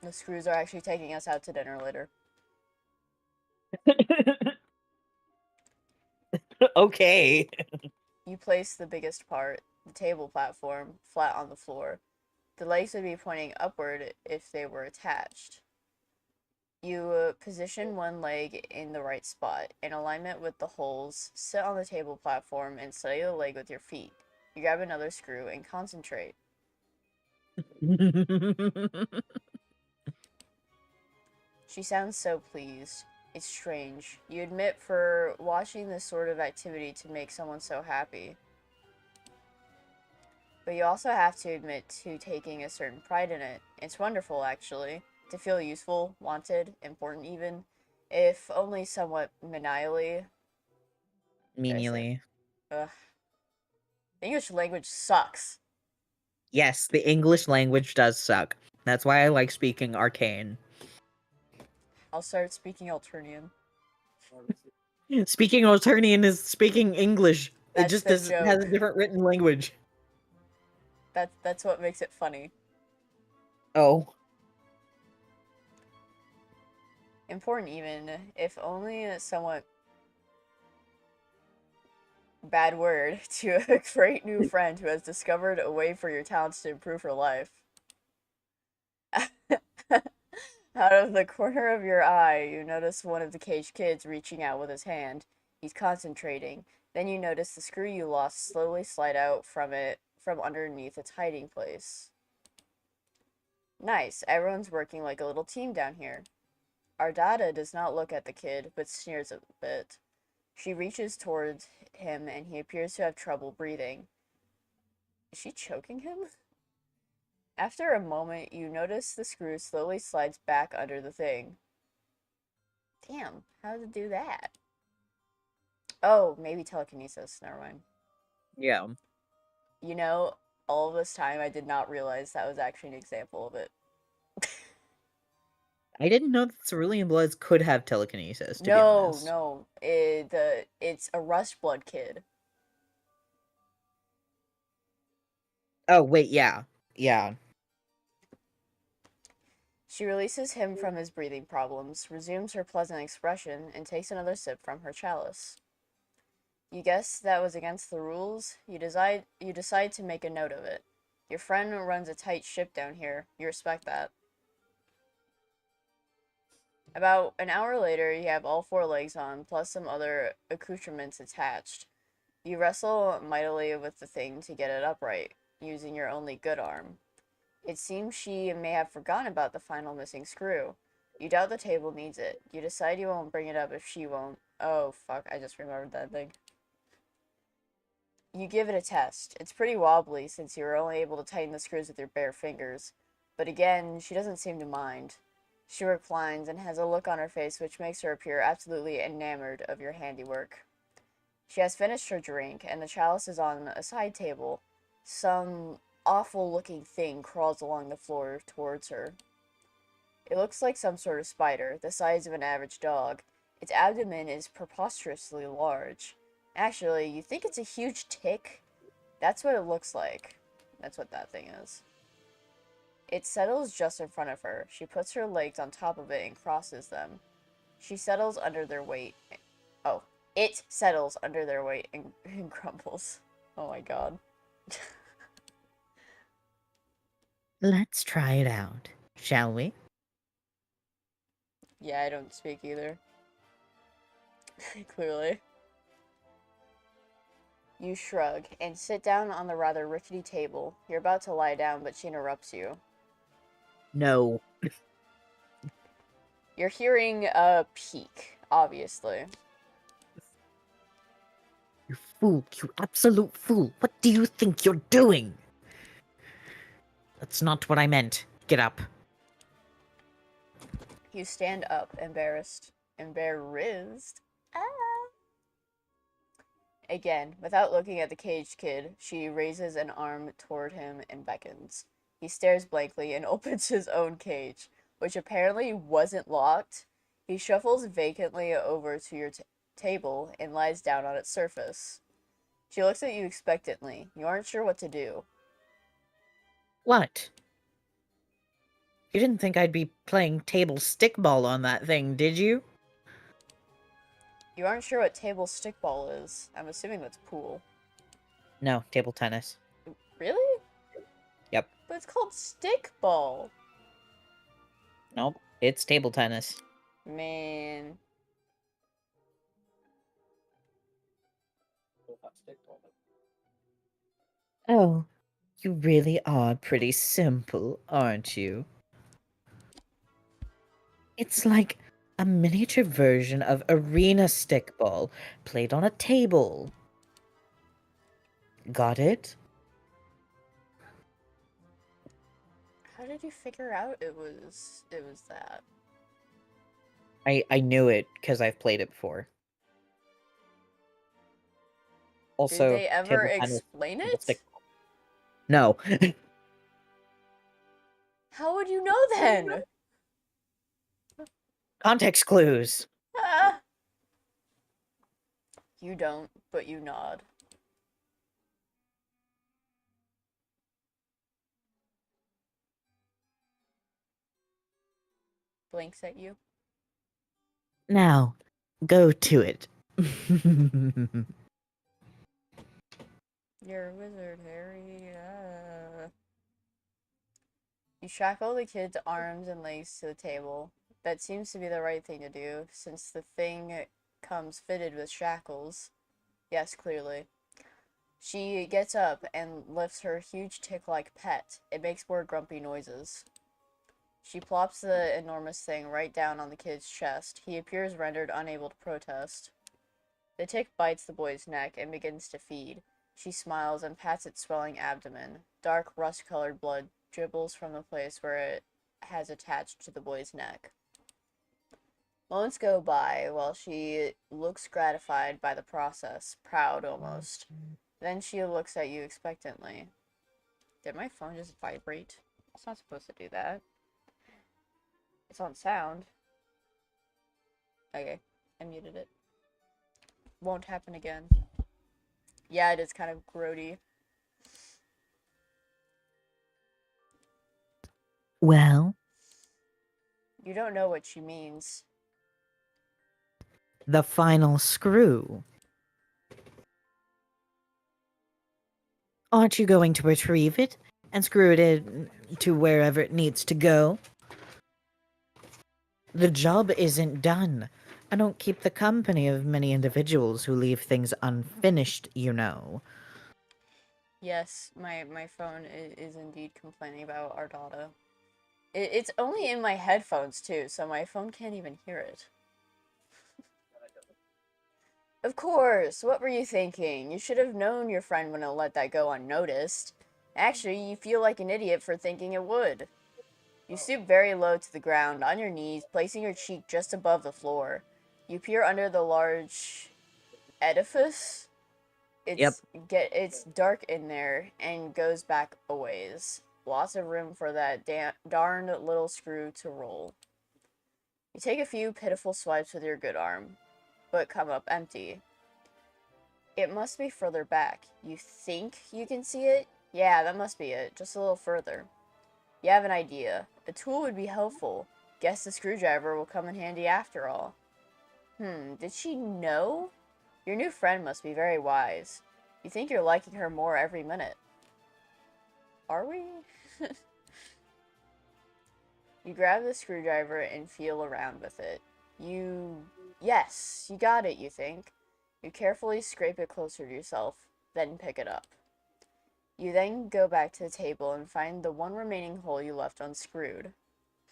Speaker 1: The screws are actually taking us out to dinner later.
Speaker 2: Okay.
Speaker 1: You place the biggest part, the table platform, flat on the floor. The legs would be pointing upward if they were attached. You position one leg in the right spot, in alignment with the holes, sit on the table platform, and steady the leg with your feet. You grab another screw and concentrate. She sounds so pleased. It's strange. You admit for watching this sort of activity to make someone so happy. But you also have to admit to taking a certain pride in it. It's wonderful, actually, to feel useful, wanted, important even, if only somewhat maniacally. Did I say?
Speaker 2: Menially.
Speaker 1: Ugh. The English language sucks.
Speaker 2: Yes, the English language does suck. That's why I like speaking Arcane.
Speaker 1: I'll start speaking Alternian.
Speaker 2: Speaking Alternian is speaking English. It
Speaker 1: That's
Speaker 2: just
Speaker 1: the
Speaker 2: has a
Speaker 1: joke.
Speaker 2: different written language.
Speaker 1: That's what makes it funny.
Speaker 2: Oh.
Speaker 1: Important even, if only a somewhat bad word, to a great new friend who has discovered a way for your talents to improve her life. Out of the corner of your eye, you notice one of the caged kids reaching out with his hand. He's concentrating. Then you notice the screw you lost slowly slide out from underneath its hiding place. Nice, everyone's working like a little team down here. Ardata does not look at the kid, but sneers a bit. She reaches towards him and he appears to have trouble breathing. Is she choking him? After a moment, you notice the screw slowly slides back under the thing. Damn, how did it do that? Oh, maybe telekinesis. Never mind.
Speaker 2: Yeah.
Speaker 1: You know, all this time I did not realize that was actually an example of it.
Speaker 2: I didn't know that Cerulean Bloods could have telekinesis, to be
Speaker 1: No,
Speaker 2: honest.
Speaker 1: no. It's a Rush Blood kid.
Speaker 2: Oh, wait, yeah. Yeah.
Speaker 1: She releases him from his breathing problems, resumes her pleasant expression, and takes another sip from her chalice. You guess that was against the rules? You decide to make a note of it. Your friend runs a tight ship down here. You respect that. About an hour later, you have all four legs on, plus some other accoutrements attached. You wrestle mightily with the thing to get it upright, using your only good arm. It seems she may have forgotten about the final missing screw. You doubt the table needs it. You decide you won't bring it up if she won't. Oh, fuck, I just remembered that thing. You give it a test. It's pretty wobbly since you were only able to tighten the screws with your bare fingers. But again, she doesn't seem to mind. She reclines and has a look on her face which makes her appear absolutely enamored of your handiwork. She has finished her drink, and the chalice is on a side table. Some awful looking thing crawls along the floor towards her. It looks like some sort of spider, the size of an average dog. Its abdomen is preposterously large. Actually, you think it's a huge tick? That's what it looks like. That's what that thing is. It settles just in front of her. She puts her legs on top of it and crosses them. She settles under their weight. Oh, it settles under their weight and crumbles. Oh my god.
Speaker 2: Let's try it out, shall we?
Speaker 1: Yeah, I don't speak either. Clearly. You shrug and sit down on the rather rickety table. You're about to lie down, but she interrupts you.
Speaker 2: No.
Speaker 1: You're hearing a peak, obviously.
Speaker 2: You fool, you absolute fool. What do you think you're doing? That's not what I meant. Get up.
Speaker 1: You stand up, embarrassed. Embarrassed? Ah. Again, without looking at the caged kid, she raises an arm toward him and beckons. He stares blankly and opens his own cage, which apparently wasn't locked. He shuffles vacantly over to your table and lies down on its surface. She looks at you expectantly. You aren't sure what to do.
Speaker 2: What? You didn't think I'd be playing table stickball on that thing, did you?
Speaker 1: You aren't sure what table stickball is. I'm assuming that's pool.
Speaker 2: No, table tennis.
Speaker 1: Really?
Speaker 2: Yep.
Speaker 1: But it's called stickball.
Speaker 2: Nope. It's table tennis.
Speaker 1: Man.
Speaker 2: Oh, you really are pretty simple, aren't you? It's like a miniature version of arena stickball played on a table. Got it?
Speaker 1: How did you figure out it was that?
Speaker 2: I knew it because I've played it before.
Speaker 1: Did
Speaker 2: Also,
Speaker 1: they ever
Speaker 2: table tennis,
Speaker 1: explain
Speaker 2: table
Speaker 1: it?
Speaker 2: stickball. No.
Speaker 1: How would you know then?
Speaker 2: Context clues.
Speaker 1: Ah. You don't, but you nod. Blinks at you.
Speaker 2: Now, go to it.
Speaker 1: You're a wizard, Harry. You shackle the kid's arms and legs to the table. That seems to be the right thing to do, since the thing comes fitted with shackles. Yes, clearly. She gets up and lifts her huge tick-like pet. It makes more grumpy noises. She plops the enormous thing right down on the kid's chest. He appears rendered unable to protest. The tick bites the boy's neck and begins to feed. She smiles and pats its swelling abdomen. Dark, rust-colored blood dribbles from the place where it has attached to the boy's neck. Moments go by while she looks gratified by the process, proud almost. Then she looks at you expectantly. Did my phone just vibrate? It's not supposed to do that. It's on sound. Okay, I muted it. Won't happen again. Yeah, it is kind of grody.
Speaker 2: Well,
Speaker 1: You don't know what she means.
Speaker 2: the final screw. Aren't you going to retrieve it and screw it in to wherever it needs to go? The job isn't done. I don't keep the company of many individuals who leave things unfinished, you know.
Speaker 1: Yes, my phone is indeed complaining about our data. It's only in my headphones too, so my phone can't even hear it. Of course, what were you thinking? You should have known your friend wouldn't let that go unnoticed. Actually, you feel like an idiot for thinking it would. You stoop very low to the ground, on your knees, placing your cheek just above the floor. You peer under the large edifice.
Speaker 2: Yep.
Speaker 1: It's dark in there and goes back a ways. Lots of room for that darned little screw to roll. You take a few pitiful swipes with your good arm, but come up empty. It must be further back. You think you can see it? Yeah, that must be it. Just a little further. You have an idea. A tool would be helpful. Guess the screwdriver will come in handy after all. Did she know? Your new friend must be very wise. You think you're liking her more every minute. Are we? You grab the screwdriver and feel around with it. Yes, you got it, you think. You carefully scrape it closer to yourself, then pick it up. You then go back to the table and find the one remaining hole you left unscrewed.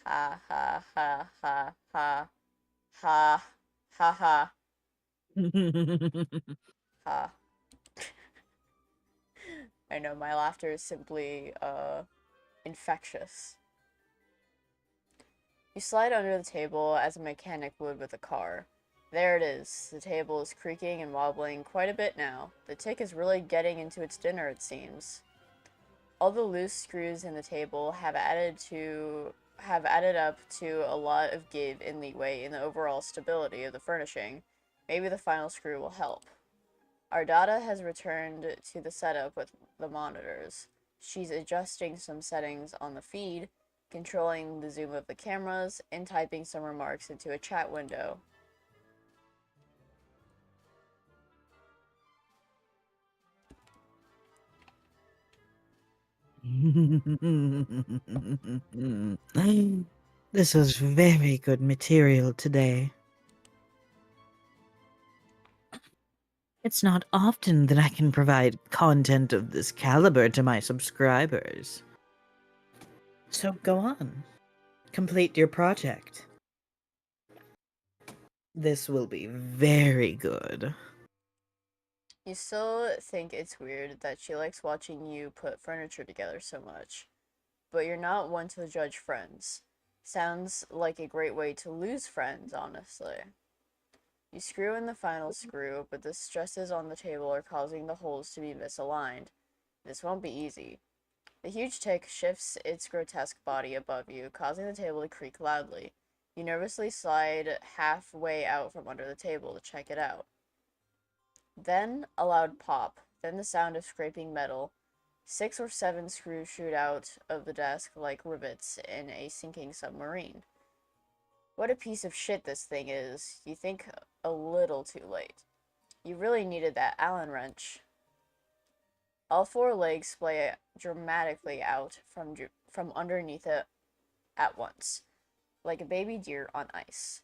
Speaker 1: Ha ha ha ha ha. Ha ha ha ha. I know my laughter is simply infectious. You slide under the table as a mechanic would with a car. There it is. The table is creaking and wobbling quite a bit now. The tick is really getting into its dinner, it seems. All the loose screws in the table have added up to a lot of give and leeway in the overall stability of the furnishing. Maybe the final screw will help. Our data has returned to the setup with the monitors. She's adjusting some settings on the feed, controlling the zoom of the cameras, and typing some remarks into a chat window.
Speaker 2: This was very good material today. It's not often that I can provide content of this caliber to my subscribers. So go on. Complete your project. This will be very good.
Speaker 1: You still think it's weird that she likes watching you put furniture together so much, but you're not one to judge friends. Sounds like a great way to lose friends, honestly. You screw in the final screw, but the stresses on the table are causing the holes to be misaligned. This won't be easy. The huge tick shifts its grotesque body above you, causing the table to creak loudly. You nervously slide halfway out from under the table to check it out. Then a loud pop, then the sound of scraping metal. 6 or 7 screws shoot out of the desk like rivets in a sinking submarine. What a piece of shit this thing is. You think a little too late. You really needed that Allen wrench. All 4 legs splay dramatically out from underneath it at once, like a baby deer on ice.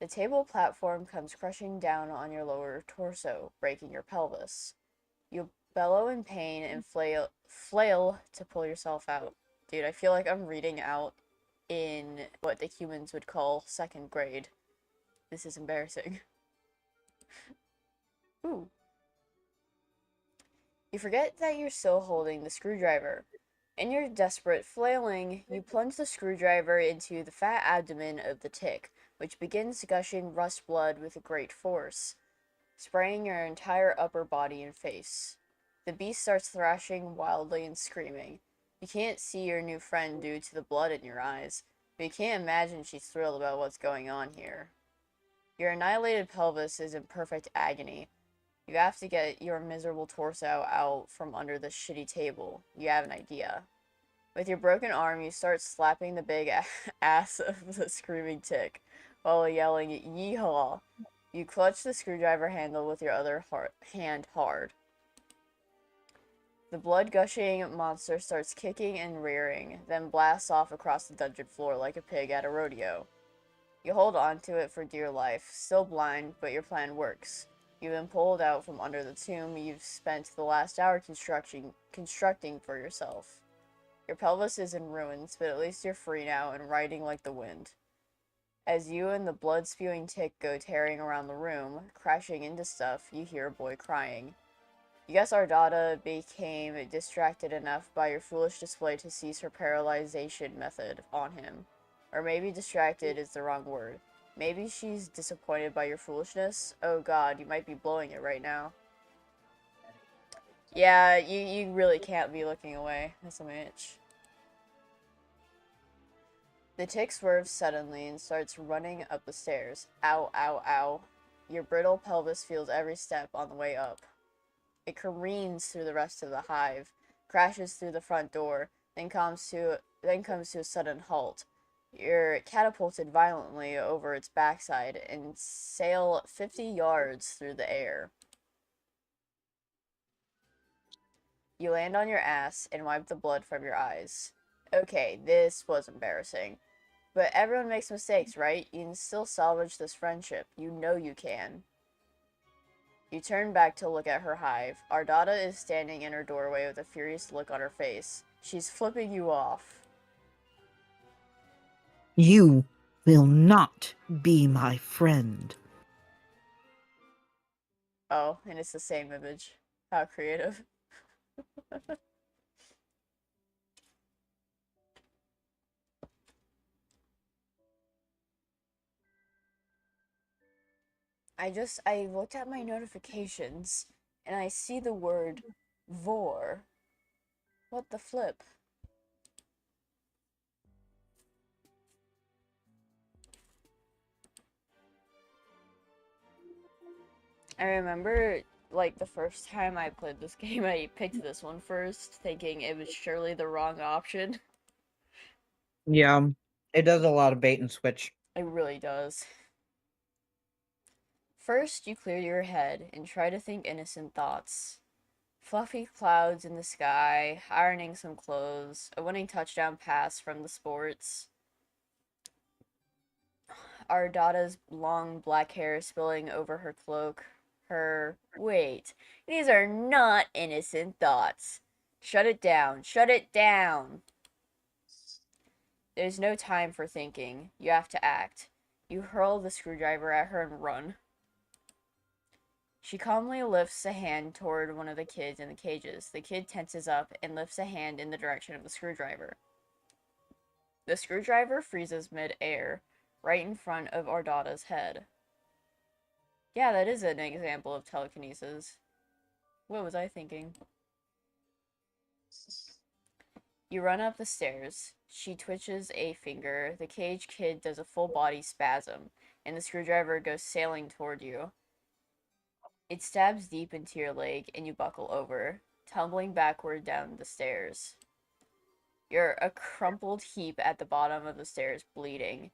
Speaker 1: The table platform comes crushing down on your lower torso, breaking your pelvis. You bellow in pain and flail to pull yourself out. Dude, I feel like I'm reading out in what the humans would call 2nd grade. This is embarrassing. Ooh. You forget that you're still holding the screwdriver. In your desperate flailing, you plunge the screwdriver into the fat abdomen of the tick, which begins gushing rust blood with great force, spraying your entire upper body and face. The beast starts thrashing wildly and screaming. You can't see your new friend due to the blood in your eyes, but you can't imagine she's thrilled about what's going on here. Your annihilated pelvis is in perfect agony. You have to get your miserable torso out from under the shitty table. You have an idea. With your broken arm, you start slapping the big ass of the screaming tick while yelling, "Yeehaw!" You clutch the screwdriver handle with your other hand hard. The blood-gushing monster starts kicking and rearing, then blasts off across the dungeon floor like a pig at a rodeo. You hold on to it for dear life, still blind, but your plan works. You've been pulled out from under the tomb you've spent the last hour constructing for yourself. Your pelvis is in ruins, but at least you're free now and riding like the wind. As you and the blood-spewing tick go tearing around the room, crashing into stuff, you hear a boy crying. You guess our Dada became distracted enough by your foolish display to cease her paralyzation method on him. Or maybe distracted is the wrong word. Maybe she's disappointed by your foolishness. Oh god, you might be blowing it right now. Yeah, you really can't be looking away. That's a bitch. The tick swerves suddenly and starts running up the stairs. Ow, ow, ow. Your brittle pelvis feels every step on the way up. It careens through the rest of the hive, crashes through the front door, then comes to a sudden halt. You're catapulted violently over its backside and sail 50 yards through the air. You land on your ass and wipe the blood from your eyes. Okay, this was embarrassing. But everyone makes mistakes, right? You can still salvage this friendship. You know you can. You turn back to look at her hive. Ardata is standing in her doorway with a furious look on her face. She's flipping you off.
Speaker 2: You will not be my friend.
Speaker 1: Oh, and it's the same image. How creative. I looked at my notifications and I see the word vor. What the flip? I remember, like, the first time I played this game, I picked this one first, thinking it was surely the wrong option.
Speaker 2: Yeah, it does a lot of bait and switch.
Speaker 1: It really does. First, you clear your head and try to think innocent thoughts. Fluffy clouds in the sky, ironing some clothes, a winning touchdown pass from the sports. Ardada's long black hair spilling over her cloak. Wait, these are not innocent thoughts. Shut it down, shut it down. There's no time for thinking. You have to act. You hurl the screwdriver at her and run. She calmly lifts a hand toward one of the kids in the cages. The kid tenses up and lifts a hand in the direction of the screwdriver. The screwdriver freezes mid-air, right in front of Ardada's head. Yeah, that is an example of telekinesis. What was I thinking? You run up the stairs. She twitches a finger. The cage kid does a full body spasm, and the screwdriver goes sailing toward you. It stabs deep into your leg, and you buckle over, tumbling backward down the stairs. You're a crumpled heap at the bottom of the stairs, bleeding,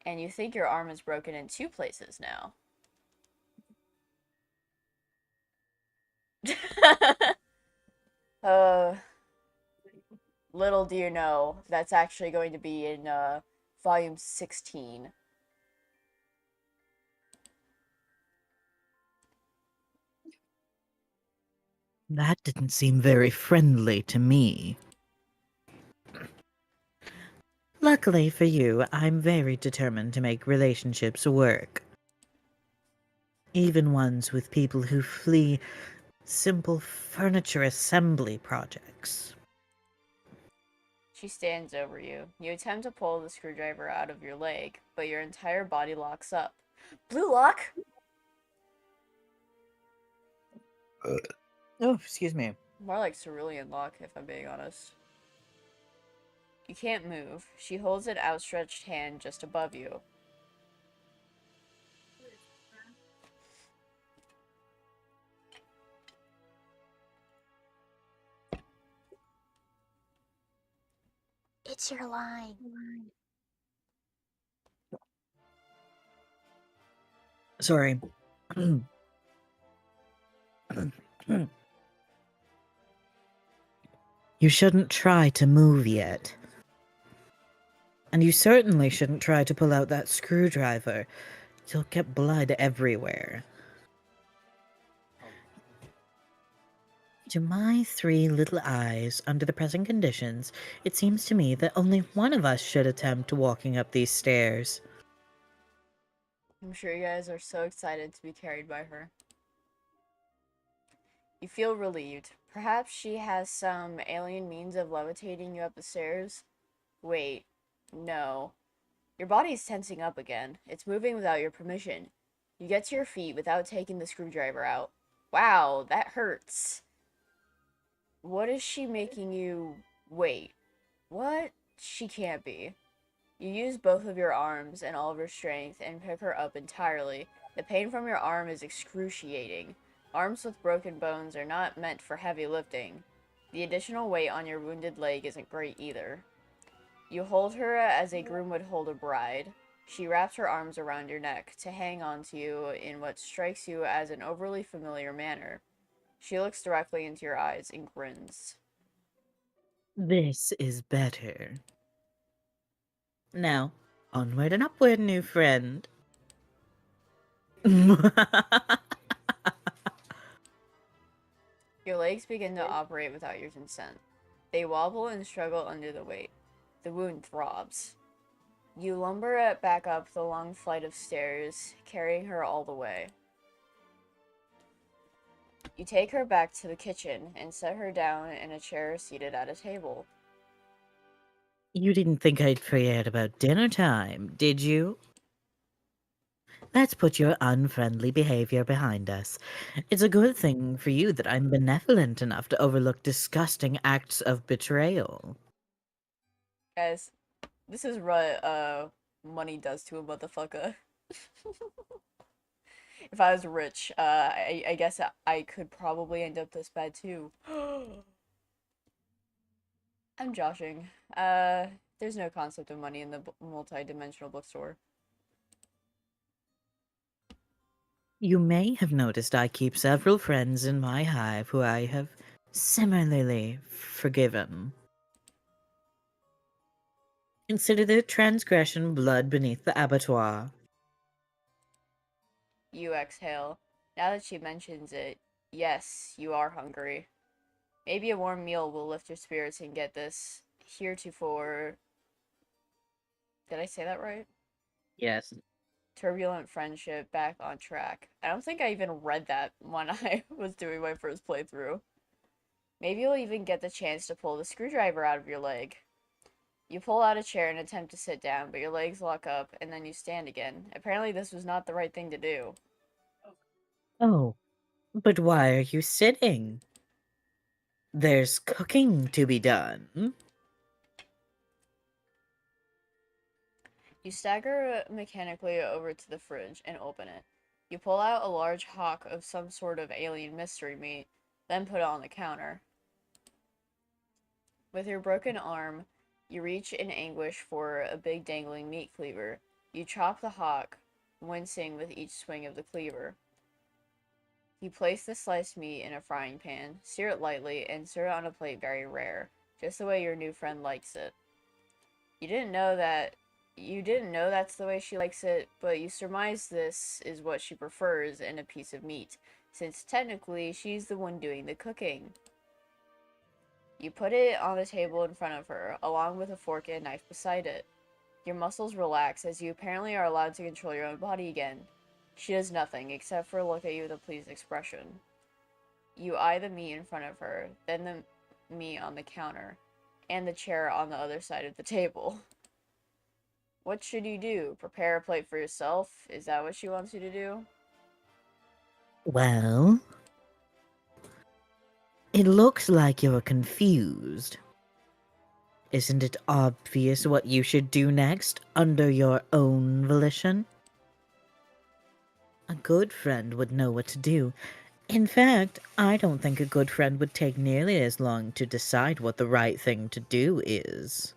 Speaker 1: and you think your arm is broken in 2 places now. uh, little do you know, that's actually going to be in volume 16.
Speaker 2: That didn't seem very friendly to me. Luckily for you, I'm very determined to make relationships work. Even ones with people who flee simple furniture assembly projects.
Speaker 1: She stands over you. You attempt to pull the screwdriver out of your leg, but your entire body locks up. Blue lock?
Speaker 2: Oh, excuse me.
Speaker 1: More like cerulean lock, if I'm being honest. You can't move. She holds an outstretched hand just above you. It's your line.
Speaker 2: Sorry. You shouldn't try to move yet. And you certainly shouldn't try to pull out that screwdriver. You'll get blood everywhere. To my 3 little eyes, under the present conditions, it seems to me that only one of us should attempt walking up these stairs.
Speaker 1: I'm sure you guys are so excited to be carried by her. You feel relieved. Perhaps she has some alien means of levitating you up the stairs? Wait, no. Your body's tensing up again. It's moving without your permission. You get to your feet without taking the screwdriver out. Wow, that hurts. What is she making you... Wait. What? She can't be. You use both of your arms and all of your strength and pick her up entirely. The pain from your arm is excruciating. Arms with broken bones are not meant for heavy lifting. The additional weight on your wounded leg isn't great either. You hold her as a groom would hold a bride. She wraps her arms around your neck to hang on to you in what strikes you as an overly familiar manner. She looks directly into your eyes and grins.
Speaker 2: This is better. Now, onward and upward, new friend.
Speaker 1: Your legs begin to operate without your consent. They wobble and struggle under the weight. The wound throbs. You lumber it back up the long flight of stairs, carrying her all the way. You take her back to the kitchen and set her down in a chair seated at a table.
Speaker 2: You didn't think I'd forget about dinner time, did you? Let's put your unfriendly behavior behind us. It's a good thing for you that I'm benevolent enough to overlook disgusting acts of betrayal.
Speaker 1: Guys, this is what money does to a motherfucker. If I was rich, I guess I could probably end up this bad too. I'm joshing. There's no concept of money in the multi-dimensional bookstore.
Speaker 2: You may have noticed I keep several friends in my hive who I have similarly forgiven. Consider their transgression blood beneath the abattoir.
Speaker 1: You exhale. Now that she mentions it, yes, you are hungry. Maybe a warm meal will lift your spirits and get this heretofore. Did I say that right?
Speaker 2: Yes.
Speaker 1: Turbulent friendship back on track. I don't think I even read that when I was doing my first playthrough. Maybe you'll even get the chance to pull the screwdriver out of your leg. You pull out a chair and attempt to sit down, but your legs lock up, and then you stand again. Apparently, this was not the right thing to do.
Speaker 2: Oh, but why are you sitting? There's cooking to be done.
Speaker 1: You stagger mechanically over to the fridge and open it. You pull out a large hock of some sort of alien mystery meat, then put it on the counter. With your broken arm, you reach in anguish for a big dangling meat cleaver. You chop the hock, wincing with each swing of the cleaver. You place the sliced meat in a frying pan, sear it lightly, and serve it on a plate very rare, just the way your new friend likes it. You didn't know that you didn't know that's the way she likes it, but you surmise this is what she prefers in a piece of meat, since technically she's the one doing the cooking. You put it on the table in front of her, along with a fork and knife beside it. Your muscles relax as you apparently are allowed to control your own body again. She does nothing except for look at you with a pleased expression. You eye the meat in front of her, then the meat on the counter, and the chair on the other side of the table. What should you do? Prepare a plate for yourself? Is that what she wants you to do?
Speaker 2: Well, it looks like you're confused. Isn't it obvious what you should do next, under your own volition? A good friend would know what to do. In fact, I don't think a good friend would take nearly as long to decide what the right thing to do is.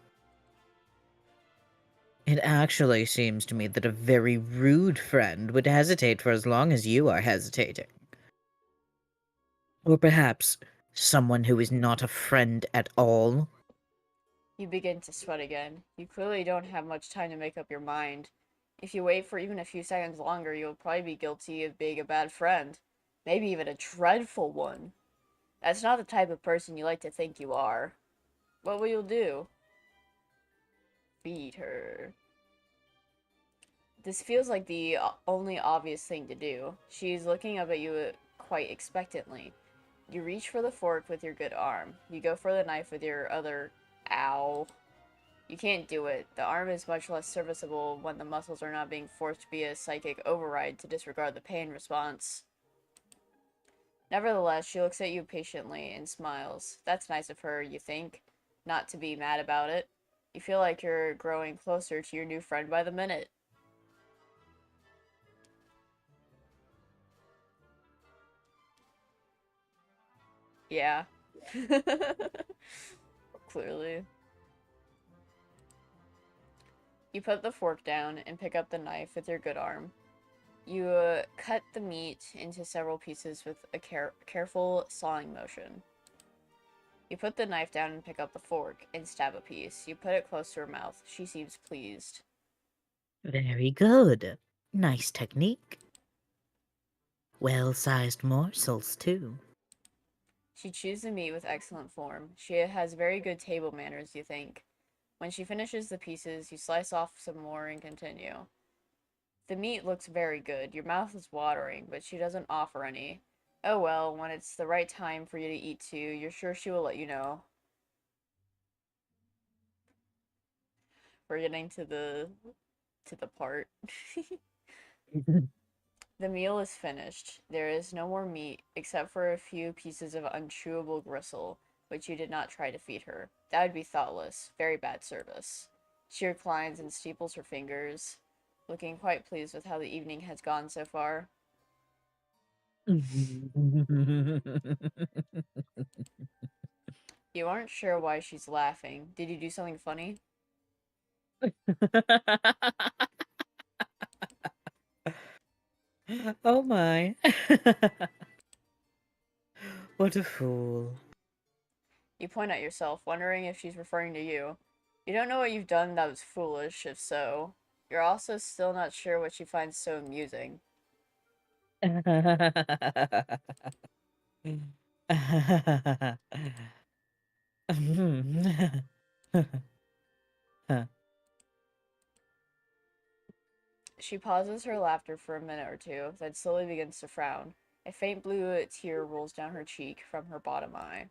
Speaker 2: It actually seems to me that a very rude friend would hesitate for as long as you are hesitating. Or perhaps someone who is not a friend at all.
Speaker 1: You begin to sweat again. You clearly don't have much time to make up your mind. If you wait for even a few seconds longer, you'll probably be guilty of being a bad friend. Maybe even a dreadful one. That's not the type of person you like to think you are. What will you do? Feed her. This feels like the only obvious thing to do. She's looking up at you quite expectantly. You reach for the fork with your good arm. You go for the knife with your other. Ow. You can't do it. The arm is much less serviceable when the muscles are not being forced via psychic override to disregard the pain response. Nevertheless, she looks at you patiently and smiles. That's nice of her, you think, not to be mad about it. You feel like you're growing closer to your new friend by the minute. Yeah. Clearly. You put the fork down and pick up the knife with your good arm. You cut the meat into several pieces with a careful sawing motion. You put the knife down and pick up the fork and stab a piece. You put it close to her mouth. She seems pleased.
Speaker 2: Very good. Nice technique. Well-sized morsels, too.
Speaker 1: She chews the meat with excellent form. She has very good table manners, you think. When she finishes the pieces, you slice off some more and continue. The meat looks very good. Your mouth is watering, but she doesn't offer any. Oh well, when it's the right time for you to eat too, you're sure she will let you know. We're getting to the part. The meal is finished. There is no more meat, except for a few pieces of unchewable gristle, which you did not try to feed her. That would be thoughtless. Very bad service. She reclines and steeples her fingers, looking quite pleased with how the evening has gone so far. You aren't sure why she's laughing. Did you do something funny?
Speaker 2: Oh my. What a fool.
Speaker 1: You point at yourself, wondering if she's referring to you. You don't know what you've done that was foolish, if so. You're also still not sure what she finds so amusing. She pauses her laughter for a minute or two, then slowly begins to frown. A faint blue tear rolls down her cheek from her bottom eye.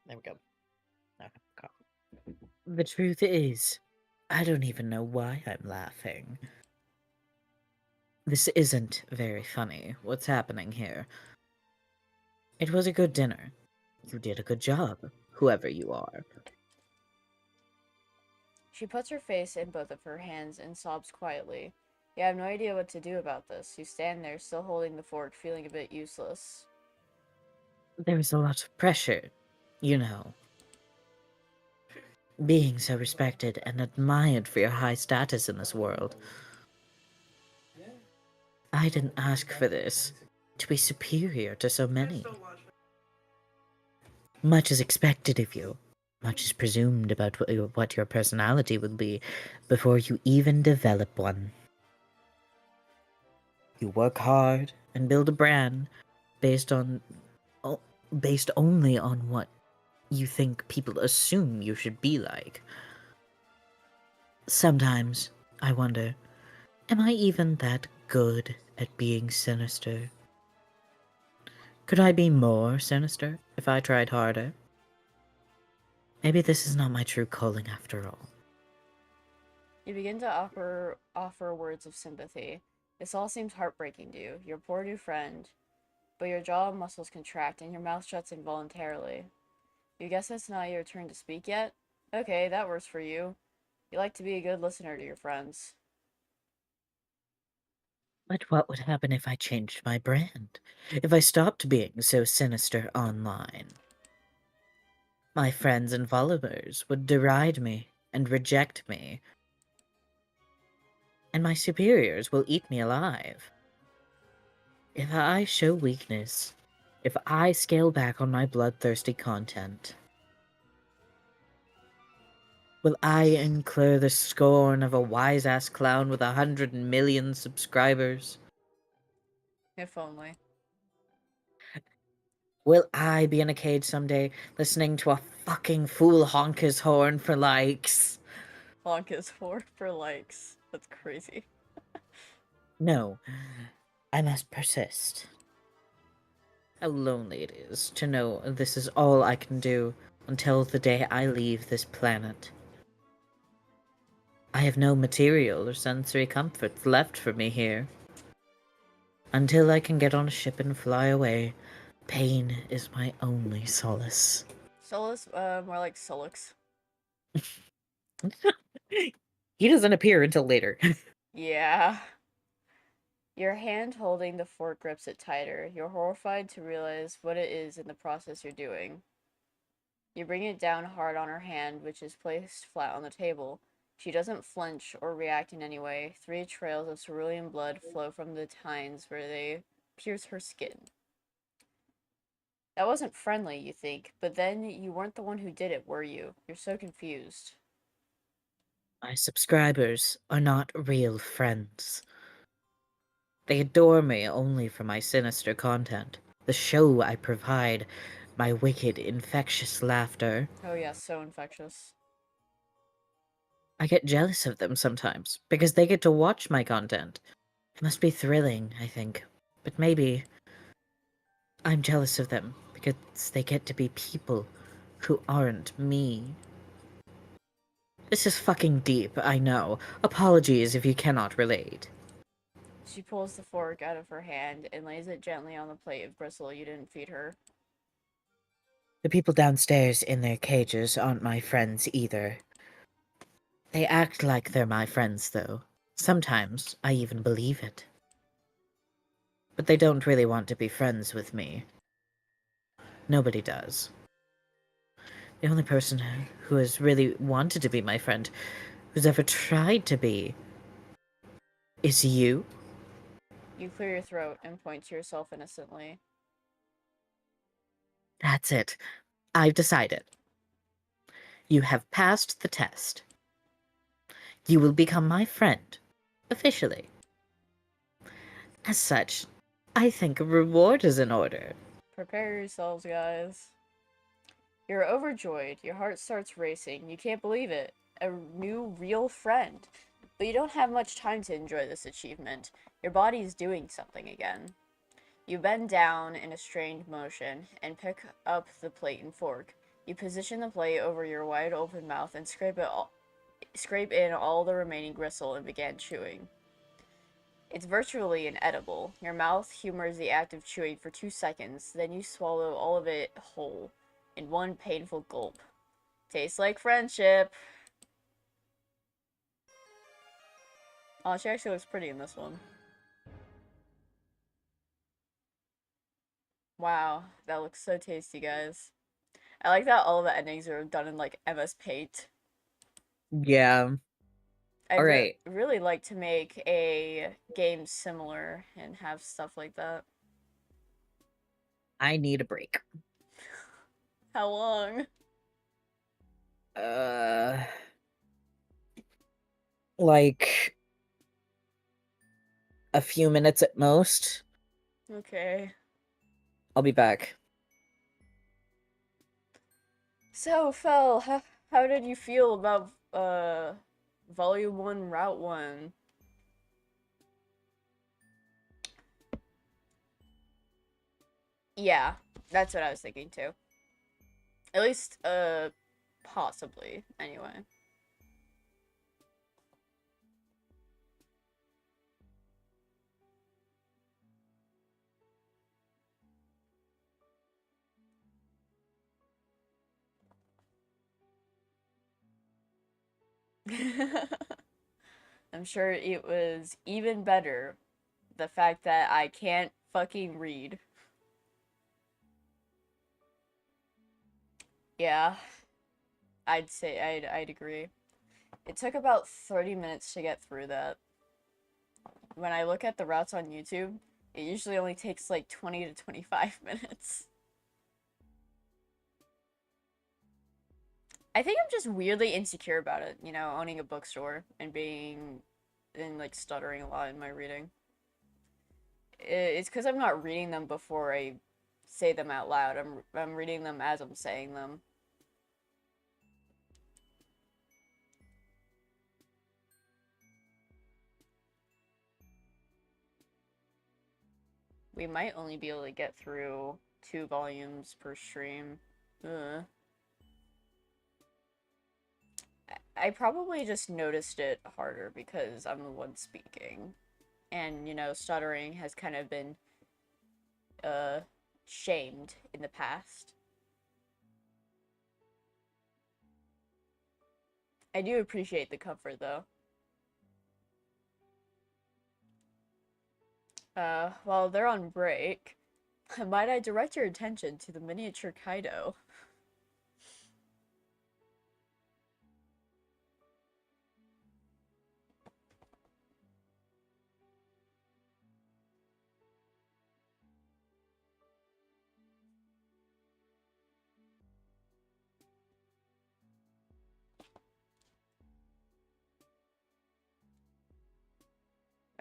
Speaker 2: There we go. The truth is, I don't even know why I'm laughing. This isn't very funny, what's happening here. It was a good dinner. You did a good job, whoever you are.
Speaker 1: She puts her face in both of her hands and sobs quietly. You have no idea what to do about this. You stand there, still holding the fork, feeling a bit useless.
Speaker 2: There is a lot of pressure, you know. Being so respected and admired for your high status in this world. I didn't ask for this. To be superior to so many. Much is expected of you. Much is presumed about what your personality will be before you even develop one. You work hard and build a brand based only on what you think people assume you should be like. Sometimes I wonder, am I even that good at being sinister? Could I be more sinister if I tried harder? Maybe this is not my true calling after all.
Speaker 1: You begin to offer words of sympathy. This all seems heartbreaking to you, your poor new friend, but your jaw muscles contract and your mouth shuts involuntarily. You guess it's not your turn to speak yet? Okay, that works for you. You like to be a good listener to your friends.
Speaker 2: But what would happen if I changed my brand? If I stopped being so sinister online? My friends and followers would deride me and reject me, and my superiors will eat me alive. If I show weakness, if I scale back on my bloodthirsty content, will I incur the scorn of a wise-ass clown with 100 million subscribers?
Speaker 1: If only.
Speaker 2: Will I be in a cage someday, listening to a fucking fool honk his horn for likes?
Speaker 1: Honk is for likes. That's crazy.
Speaker 2: No, I must persist. How lonely it is to know this is all I can do until the day I leave this planet. I have no material or sensory comforts left for me here. Until I can get on a ship and fly away, pain is my only solace.
Speaker 1: Solus, more like Solix.
Speaker 2: He doesn't appear until later.
Speaker 1: Yeah. Your hand holding the fork grips it tighter. You're horrified to realize what it is in the process you're doing. You bring it down hard on her hand, which is placed flat on the table. She doesn't flinch or react in any way. 3 trails of cerulean blood flow from the tines where they pierce her skin. That wasn't friendly, you think, but then you weren't the one who did it, were you? You're so confused.
Speaker 2: My subscribers are not real friends. They adore me only for my sinister content, the show I provide, my wicked, infectious laughter.
Speaker 1: Oh yeah, so infectious.
Speaker 2: I get jealous of them sometimes, because they get to watch my content. It must be thrilling, I think. But maybe I'm jealous of them because they get to be people who aren't me. This is fucking deep, I know. Apologies if you cannot relate.
Speaker 1: She pulls the fork out of her hand and lays it gently on the plate of gristle you didn't feed her.
Speaker 2: The people downstairs in their cages aren't my friends either. They act like they're my friends, though. Sometimes I even believe it. But they don't really want to be friends with me. Nobody does. The only person who has really wanted to be my friend, who's ever tried to be, is you.
Speaker 1: You clear your throat and point to yourself innocently.
Speaker 2: That's it. I've decided. You have passed the test. You will become my friend, officially. As such, I think a reward is in order.
Speaker 1: Prepare yourselves, guys. You're overjoyed. Your heart starts racing. You can't believe it. A new, real friend. But you don't have much time to enjoy this achievement. Your body's doing something again. You bend down in a strained motion and pick up the plate and fork. You position the plate over your wide open mouth and scrape in all the remaining gristle and begin chewing. It's virtually inedible. Your mouth humors the act of chewing for 2 seconds, then you swallow all of it whole in one painful gulp. Tastes like friendship. Oh, she actually looks pretty in this one. Wow, that looks so tasty, guys. I like that all the endings are done in like MS Paint.
Speaker 2: Yeah.
Speaker 1: I'd
Speaker 2: Alright.
Speaker 1: really like to make a game similar and have stuff like that.
Speaker 2: I need a break.
Speaker 1: How long?
Speaker 2: Like a few minutes at most.
Speaker 1: Okay.
Speaker 2: I'll be back.
Speaker 1: So, Fel, how did you feel about Volume 1, Route 1? Yeah, that's what I was thinking too. At least, possibly, anyway. I'm sure it was even better the fact that I can't fucking read. Yeah, I'd say I'd agree. It took about 30 minutes to get through that. When I look at the routes on YouTube, it usually only takes like 20 to 25 minutes. I think I'm just weirdly insecure about it, you know, owning a bookstore and like stuttering a lot in my reading. It's because I'm not reading them before I say them out loud. I'm reading them as I'm saying them. We might only be able to get through 2 volumes per stream. Ugh. I probably just noticed it harder because I'm the one speaking. And, you know, stuttering has kind of been uh shamed in the past. I do appreciate the comfort though. While they're on break, might I direct your attention to the miniature Kaido?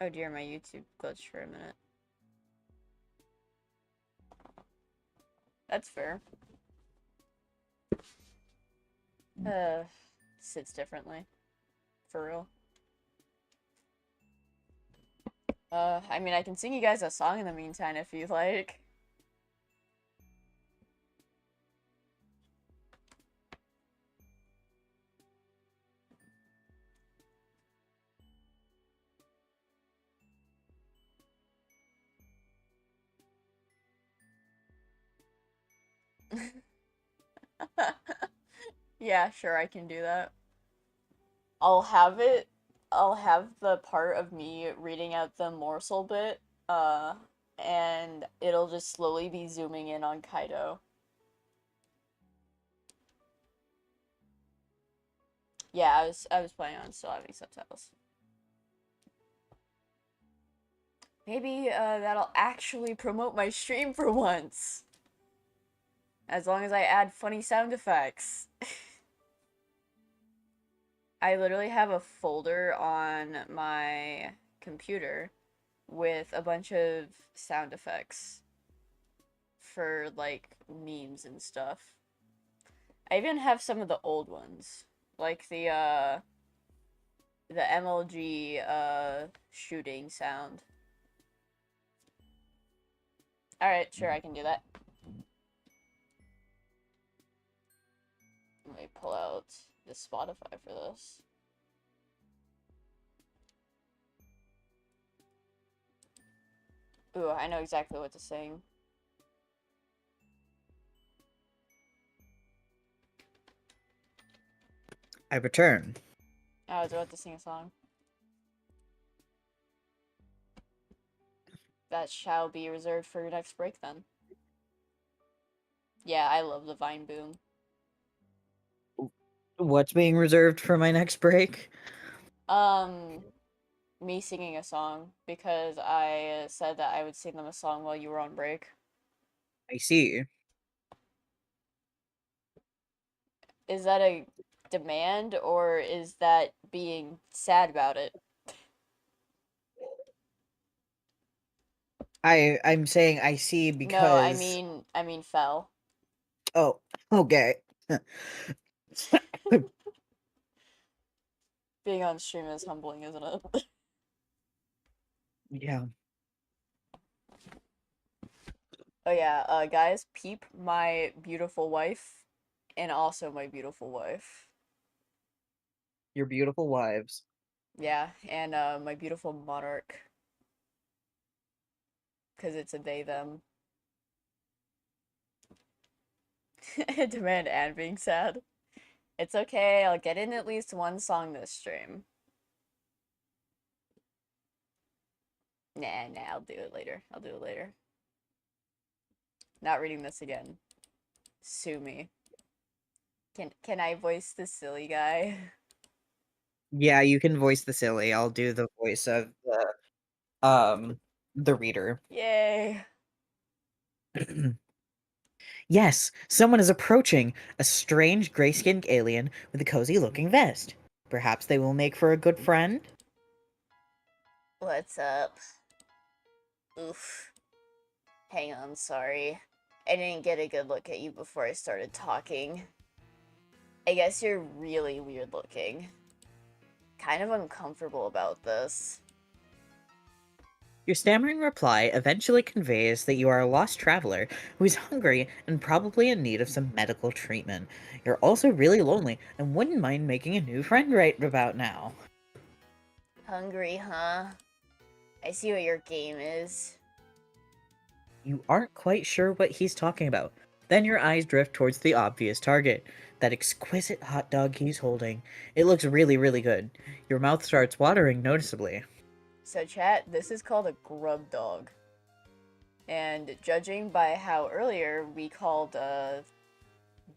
Speaker 1: Oh dear, my YouTube glitched for a minute. That's fair. Sits differently. For real. I mean, I can sing you guys a song in the meantime if you like. Yeah, sure, I can do that. I'll have it. I'll have the part of me reading out the morsel bit, uh, and it'll just slowly be zooming in on Kaido. Yeah, I was planning on still having subtitles. Maybe that'll actually promote my stream for once. As long as I add funny sound effects. I literally have a folder on my computer with a bunch of sound effects for like memes and stuff. I even have some of the old ones, like the MLG shooting sound. All right, sure, I can do that. Let me pull out the Spotify for this. Ooh, I know exactly what to sing.
Speaker 2: I return.
Speaker 1: I was about to sing a song. That shall be reserved for your next break then. Yeah, I love the Vine Boom.
Speaker 2: What's being reserved for my next break?
Speaker 1: Um, me singing a song because I said that I would sing them a song while you were on break.
Speaker 2: I see.
Speaker 1: Is that a demand or is that being sad about it?
Speaker 2: I'm saying I see
Speaker 1: No,
Speaker 2: because
Speaker 1: I mean fell.
Speaker 2: oh, okay.
Speaker 1: Being on stream is humbling, isn't it?
Speaker 2: Yeah,
Speaker 1: Oh yeah, guys, peep my beautiful wife and also my beautiful wife.
Speaker 2: your beautiful wives.
Speaker 1: Yeah, and my beautiful monarch because it's a they them. Demand and being sad. It's okay, I'll get in at least one song this stream. Nah, I'll do it later. I'll do it later. Not reading this again. Sue me. Can I voice the silly guy?
Speaker 2: Yeah, you can voice the silly. I'll do the voice of the reader.
Speaker 1: Yay.
Speaker 2: Yes, someone is approaching, a strange gray-skinned alien with a cozy-looking vest. Perhaps they will make for a good friend?
Speaker 1: What's up? Oof. Hang on, sorry. I didn't get a good look at you before I started talking. I guess you're really weird looking. Kind of uncomfortable about this.
Speaker 2: Your stammering reply eventually conveys that you are a lost traveler who is hungry and probably in need of some medical treatment. You're also really lonely and wouldn't mind making a new friend right about now.
Speaker 1: Hungry, huh? I see what your game is.
Speaker 2: You aren't quite sure what he's talking about. Then your eyes drift towards the obvious target, that exquisite hot dog he's holding. It looks really, really good. Your mouth starts watering noticeably.
Speaker 1: So chat, this is called a grub dog. And judging by how earlier we called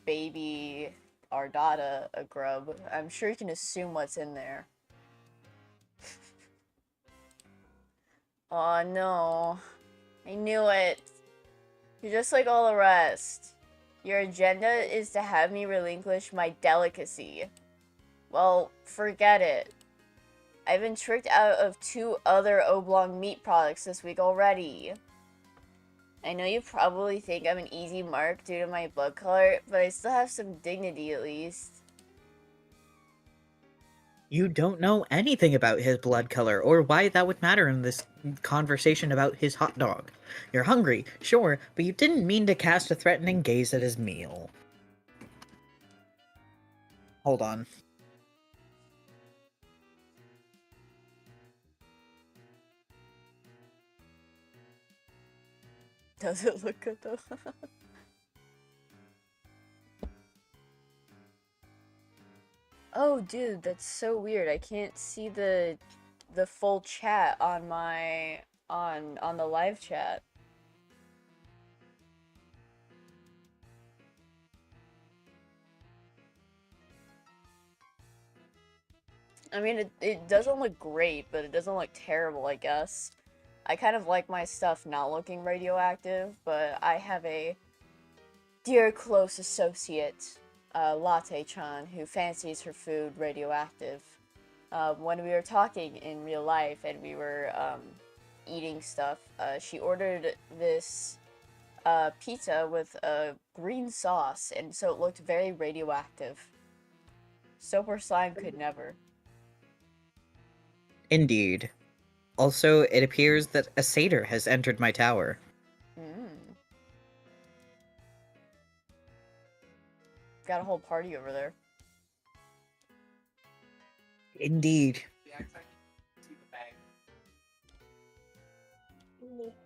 Speaker 1: baby Ardata a grub, I'm sure you can assume what's in there. Oh no. I knew it. You're just like all the rest. Your agenda is to have me relinquish my delicacy. Well, forget it. I've been tricked out of 2 other oblong meat products this week already. I know you probably think I'm an easy mark due to my blood color, but I still have some dignity at least.
Speaker 2: You don't know anything about his blood color or why that would matter in this conversation about his hot dog. You're hungry, sure, but you didn't mean to cast a threatening gaze at his meal. Hold on.
Speaker 1: Does it look good though? Oh dude, that's so weird. I can't see the full chat on my on the live chat. I mean, it doesn't look great, but it doesn't look terrible, I guess. I kind of like my stuff not looking radioactive, but I have a dear close associate Latte-chan, who fancies her food radioactive. When we were talking in real life and we were eating stuff, she ordered this pizza with a green sauce, and so it looked very radioactive. Soap or slime could never.
Speaker 2: Indeed. Also, it appears that a satyr has entered my tower.
Speaker 1: Mm. Got a whole party over there.
Speaker 2: Indeed.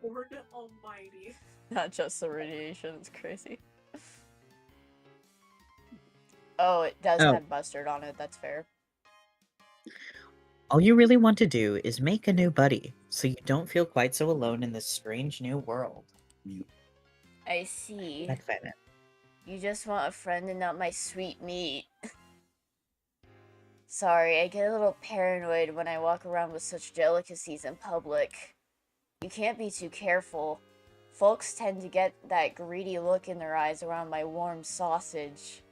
Speaker 3: Lord almighty.
Speaker 1: Not just the radiation, it's crazy. Oh, it does
Speaker 2: Oh.
Speaker 1: have mustard on it, that's fair.
Speaker 2: All you really want to do is make a new buddy, so you don't feel quite so alone in this strange new world.
Speaker 1: I see.
Speaker 2: That's it.
Speaker 1: You just want a friend and not my sweet meat. Sorry, I get a little paranoid when I walk around with such delicacies in public. You can't be too careful. Folks tend to get that greedy look in their eyes around my warm sausage.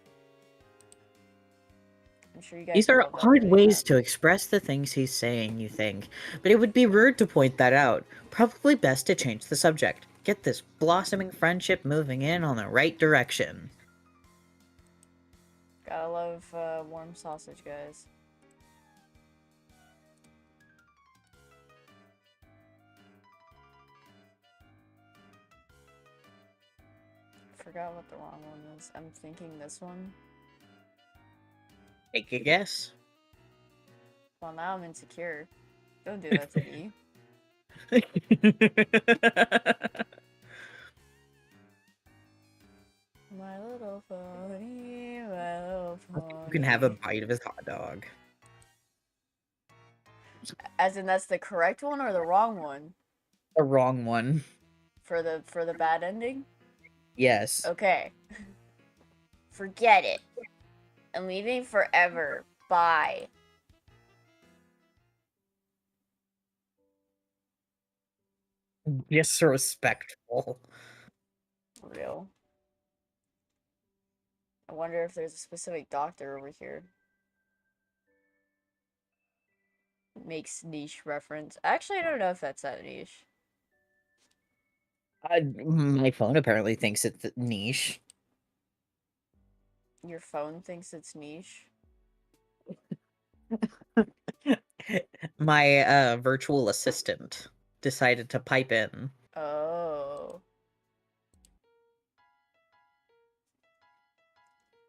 Speaker 1: I'm sure you guys
Speaker 2: These are
Speaker 1: love that
Speaker 2: hard
Speaker 1: video
Speaker 2: ways
Speaker 1: map.
Speaker 2: to express the things he's saying, you think, but it would be rude to point that out. Probably best to change the subject. Get this blossoming friendship moving in on the right direction.
Speaker 1: Gotta love warm sausage, guys. Forgot what the wrong one is. I'm thinking this one.
Speaker 2: Take a guess.
Speaker 1: Well, now I'm insecure. Don't do that to me. My little pony, my little pony.
Speaker 2: You can have a bite of his hot dog.
Speaker 1: As in, that's the correct one or the wrong one?
Speaker 2: The wrong one.
Speaker 1: For the bad ending?
Speaker 2: Yes.
Speaker 1: Okay. Forget it. I'm leaving forever. Bye.
Speaker 2: Disrespectful.
Speaker 1: Real. I wonder if there's a specific doctor over here. Makes niche reference. Actually, I don't know if that's that niche.
Speaker 2: My phone apparently thinks it's niche.
Speaker 1: Your phone thinks it's niche.
Speaker 2: My virtual assistant decided to pipe in.
Speaker 1: Oh.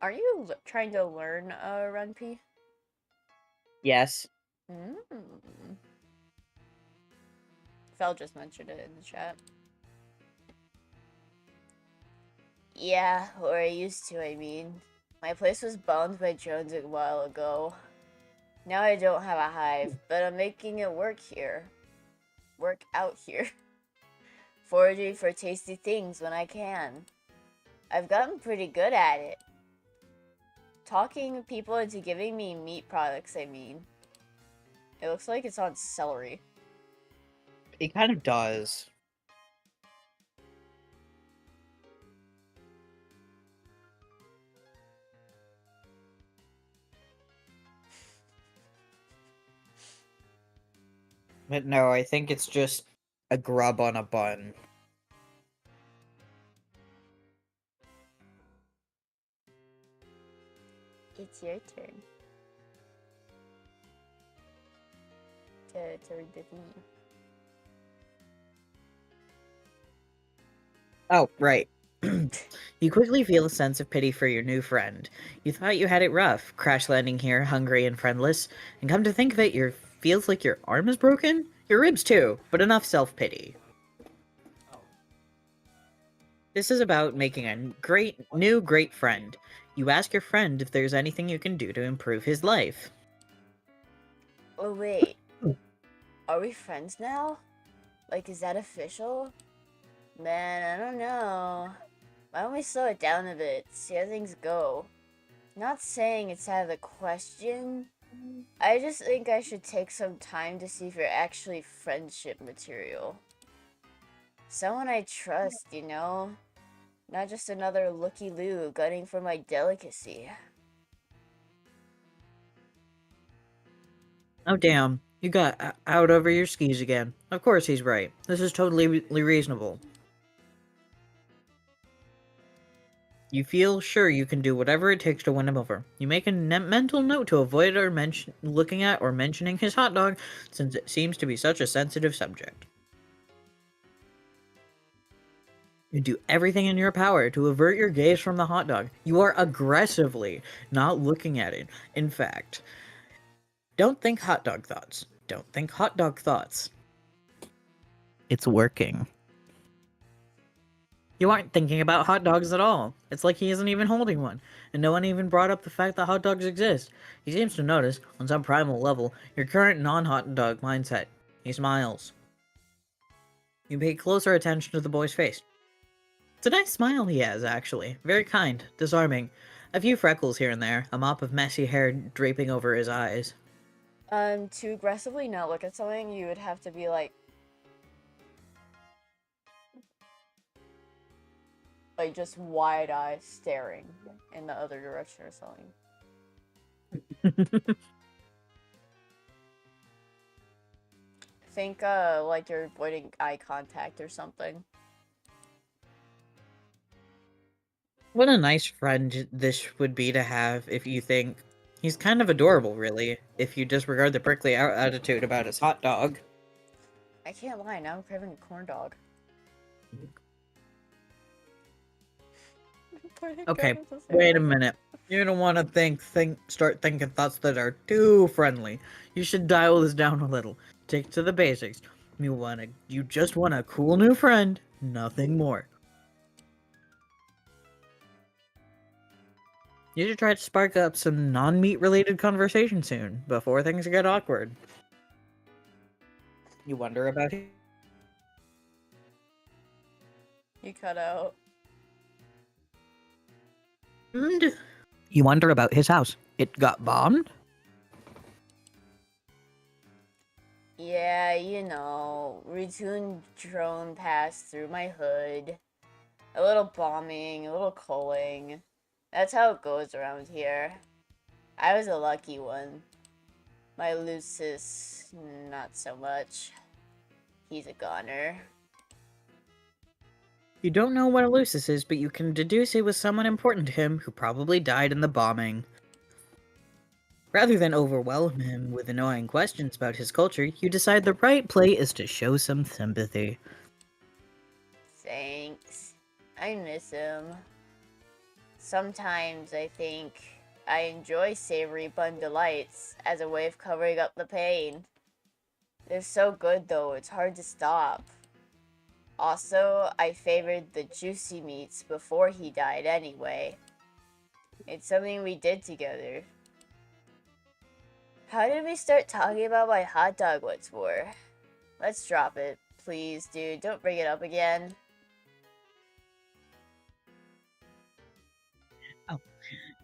Speaker 1: Are you trying to learn Renpy?
Speaker 2: Yes.
Speaker 1: Fel just mentioned it in the chat. Yeah, or I used to, I mean. My place was bombed by drones a while ago. Now I don't have a hive, but I'm making it work here. Work out here. Foraging for tasty things when I can. I've gotten pretty good at it. Talking people into giving me meat products, I mean. It looks like it's on celery.
Speaker 2: It kind of does. But no, I think it's just a grub on a bun.
Speaker 1: It's your turn. To read the theme.
Speaker 2: Oh, right. You quickly feel a sense of pity for your new friend. You thought you had it rough, crash landing here, hungry and friendless, and come to think of it, feels like your arm is broken? Your ribs too, but enough self-pity. This is about making a great friend. You ask your friend if there's anything you can do to improve his life.
Speaker 1: Oh wait. Are we friends now? Like, is that official? Man, I don't know. Why don't we slow it down a bit, see how things go? Not saying it's out of the question. I just think I should take some time to see if you're actually friendship material. Someone I trust, you know? Not just another looky-loo gunning for my delicacy.
Speaker 2: Oh damn, you got out over your skis again. Of course he's right. This is totally reasonable. You feel sure you can do whatever it takes to win him over. You make a mental note to avoid or looking at or mentioning his hot dog, since it seems to be such a sensitive subject. You do everything in your power to avert your gaze from the hot dog. You are aggressively not looking at it. In fact, don't think hot dog thoughts. Don't think hot dog thoughts. It's working. You aren't thinking about hot dogs at all. It's like he isn't even holding one, and no one even brought up the fact that hot dogs exist. He seems to notice, on some primal level, your current non-hot dog mindset. He smiles. You pay closer attention to the boy's face. It's a nice smile he has, actually. Very kind, disarming. A few freckles here and there, a mop of messy hair draping over his eyes.
Speaker 1: To aggressively not look at something, you would have to be like just wide-eye staring in the other direction or something. Think, like you're avoiding eye contact or something.
Speaker 2: What a nice friend this would be to have if you think he's kind of adorable, really, if you disregard the prickly attitude about his hot dog.
Speaker 1: I can't lie, now I'm craving a corn dog.
Speaker 2: Okay, wait a minute. You don't want to start thinking thoughts that are too friendly. You should dial this down a little. Stick to the basics. You just want a cool new friend, nothing more. You should try to spark up some non-meat related conversation soon, before things get awkward. You wonder about it?
Speaker 1: You cut out.
Speaker 2: And you wonder about his house. It got bombed?
Speaker 1: Yeah, you know, routine drone passed through my hood. A little bombing, a little culling. That's how it goes around here. I was a lucky one. My Lucis, not so much. He's a goner.
Speaker 2: You don't know what Eleusis is, but you can deduce it was someone important to him who probably died in the bombing. Rather than overwhelm him with annoying questions about his culture, you decide the right play is to show some sympathy.
Speaker 1: Thanks. I miss him. Sometimes I think I enjoy savory bun delights as a way of covering up the pain. They're so good though, it's hard to stop. Also, I favored the juicy meats before he died anyway. It's something we did together. How did we start talking about my hot dog once more? Let's drop it. Please, dude, don't bring it up again.
Speaker 2: Oh,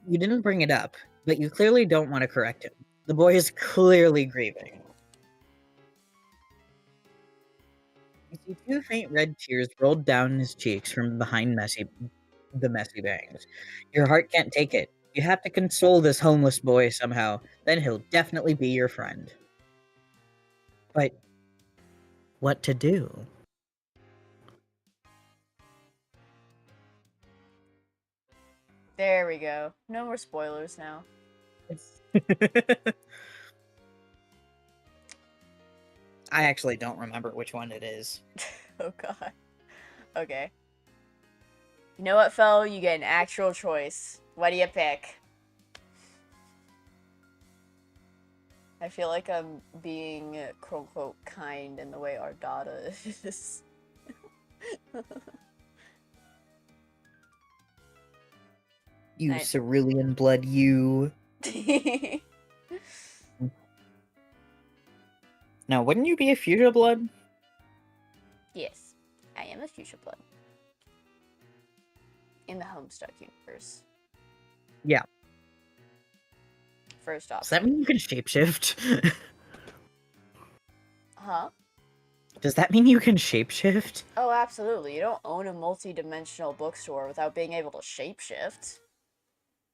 Speaker 2: you didn't bring it up, but you clearly don't want to correct him. The boy is clearly grieving. You see two faint red tears rolled down his cheeks from behind the messy bangs. Your heart can't take it. You have to console this homeless boy somehow. Then he'll definitely be your friend. But what to do?
Speaker 1: There we go. No more spoilers now.
Speaker 2: I actually don't remember which one it is.
Speaker 1: Oh god. Okay. You know what, fellow? You get an actual choice. What do you pick? I feel like I'm being quote-unquote kind in the way our data is.
Speaker 2: You cerulean blood, you. Now, wouldn't you be a fuchsia-blood?
Speaker 1: Yes, I am a fuchsia-blood. In the Homestuck universe.
Speaker 2: Yeah.
Speaker 1: First off.
Speaker 2: Does that mean you can shapeshift?
Speaker 1: Huh?
Speaker 2: Does that mean you can shapeshift?
Speaker 1: Oh, absolutely. You don't own a multi-dimensional bookstore without being able to shapeshift.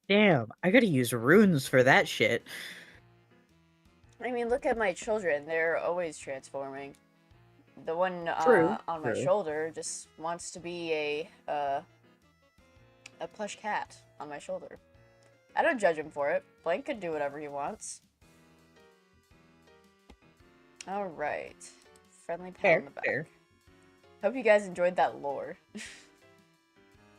Speaker 2: Damn, I gotta use runes for that shit.
Speaker 1: I mean, look at my children. They're always transforming. The one
Speaker 2: True,
Speaker 1: on my
Speaker 2: true.
Speaker 1: shoulder just wants to be a plush cat on my shoulder. I don't judge him for it. Blank could do whatever he wants. Alright. Friendly pat on
Speaker 2: Fair,
Speaker 1: the back.
Speaker 2: fair.
Speaker 1: Hope you guys enjoyed that lore.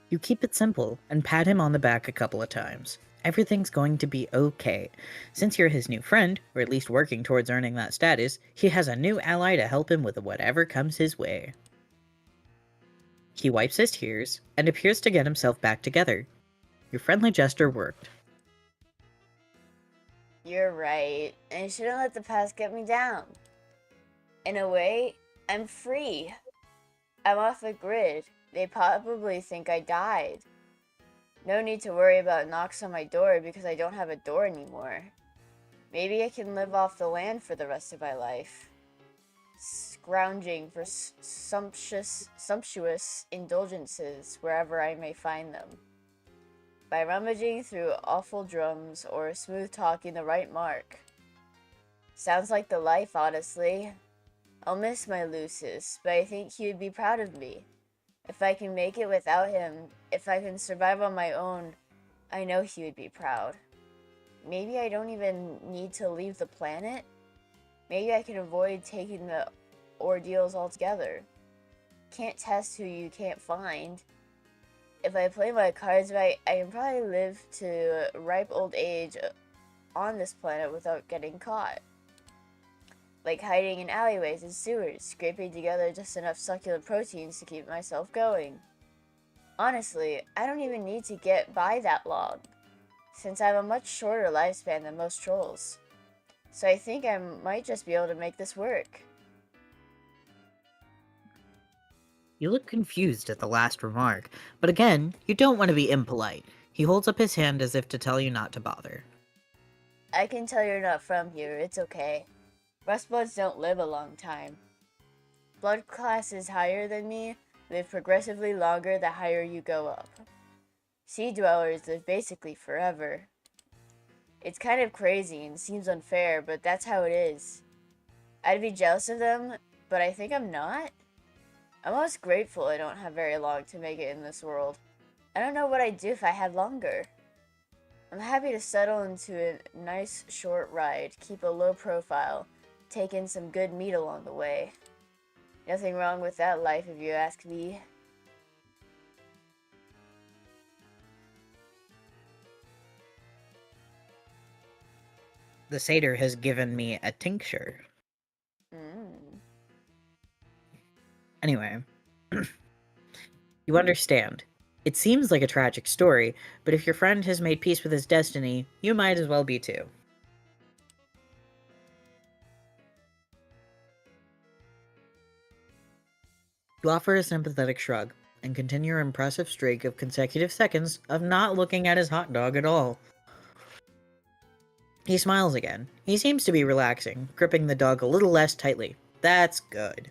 Speaker 2: You keep it simple and pat him on the back a couple of times. Everything's going to be okay. Since you're his new friend, or at least working towards earning that status, he has a new ally to help him with whatever comes his way. He wipes his tears and appears to get himself back together. Your friendly gesture worked.
Speaker 1: You're right. I shouldn't let the past get me down. In a way, I'm free. I'm off the grid. They probably think I died. No need to worry about knocks on my door because I don't have a door anymore. Maybe I can live off the land for the rest of my life. Scrounging for sumptuous indulgences wherever I may find them. By rummaging through awful drums or smooth talking the right mark. Sounds like the life, honestly. I'll miss my Lucis, but I think he would be proud of me. If I can make it without him, if I can survive on my own, I know he would be proud. Maybe I don't even need to leave the planet. Maybe I can avoid taking the ordeals altogether. Can't test who you can't find. If I play my cards right, I can probably live to ripe old age on this planet without getting caught. Like hiding in alleyways and sewers, scraping together just enough succulent proteins to keep myself going. Honestly, I don't even need to get by that long, since I have a much shorter lifespan than most trolls. So I think I might just be able to make this work.
Speaker 2: You look confused at the last remark, but again, you don't want to be impolite. He holds up his hand as if to tell you not to bother.
Speaker 1: I can tell you're not from here, it's okay. Rustbloods don't live a long time. Blood classes higher than me live progressively longer the higher you go up. Sea dwellers live basically forever. It's kind of crazy and seems unfair, but that's how it is. I'd be jealous of them, but I think I'm not. I'm almost grateful I don't have very long to make it in this world. I don't know what I'd do if I had longer. I'm happy to settle into a nice short ride, keep a low profile, take in some good meat along the way. Nothing wrong with that life if you ask me.
Speaker 2: The satyr has given me a tincture. Anyway, you understand. It seems like a tragic story, but if your friend has made peace with his destiny, you might as well be too. You offer a sympathetic shrug, and continue your impressive streak of consecutive seconds of not looking at his hot dog at all. He smiles again. He seems to be relaxing, gripping the dog a little less tightly. That's good.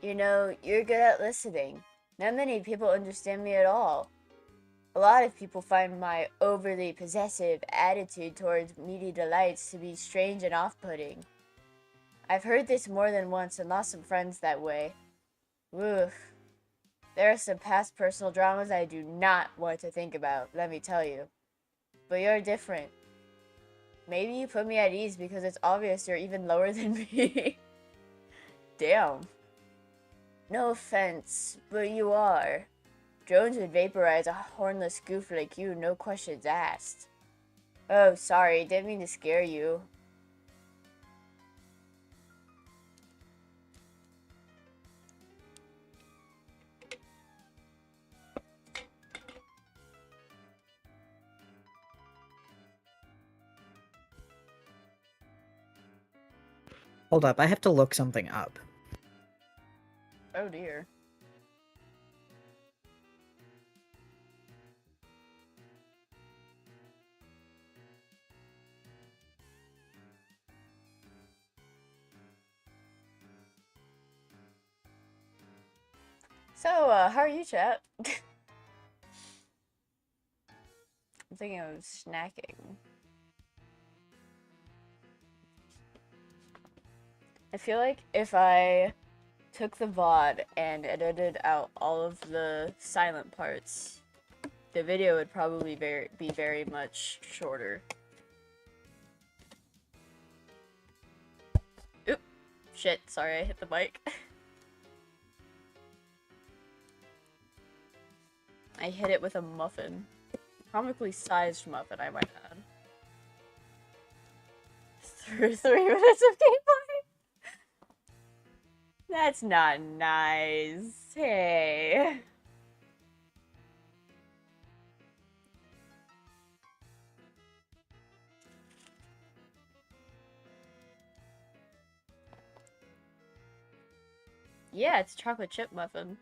Speaker 1: You know, you're good at listening. Not many people understand me at all. A lot of people find my overly possessive attitude towards meaty delights to be strange and off-putting. I've heard this more than once and lost some friends that way. Woof. There are some past personal dramas I do not want to think about, let me tell you. But you're different. Maybe you put me at ease because it's obvious you're even lower than me. Damn. No offense, but you are. Drones would vaporize a hornless goof like you, no questions asked. Oh, sorry, didn't mean to scare you.
Speaker 2: Hold up, I have to look something up.
Speaker 1: Oh dear. So, how are you, chat? I'm thinking of snacking. I feel like if I took the VOD and edited out all of the silent parts, the video would probably be very much shorter. Oop! Shit, sorry, I hit the mic. I hit it with a muffin. Comically sized muffin, I might add. Through 3 minutes of gameplay? That's not nice. Hey. Yeah, it's a chocolate chip muffin.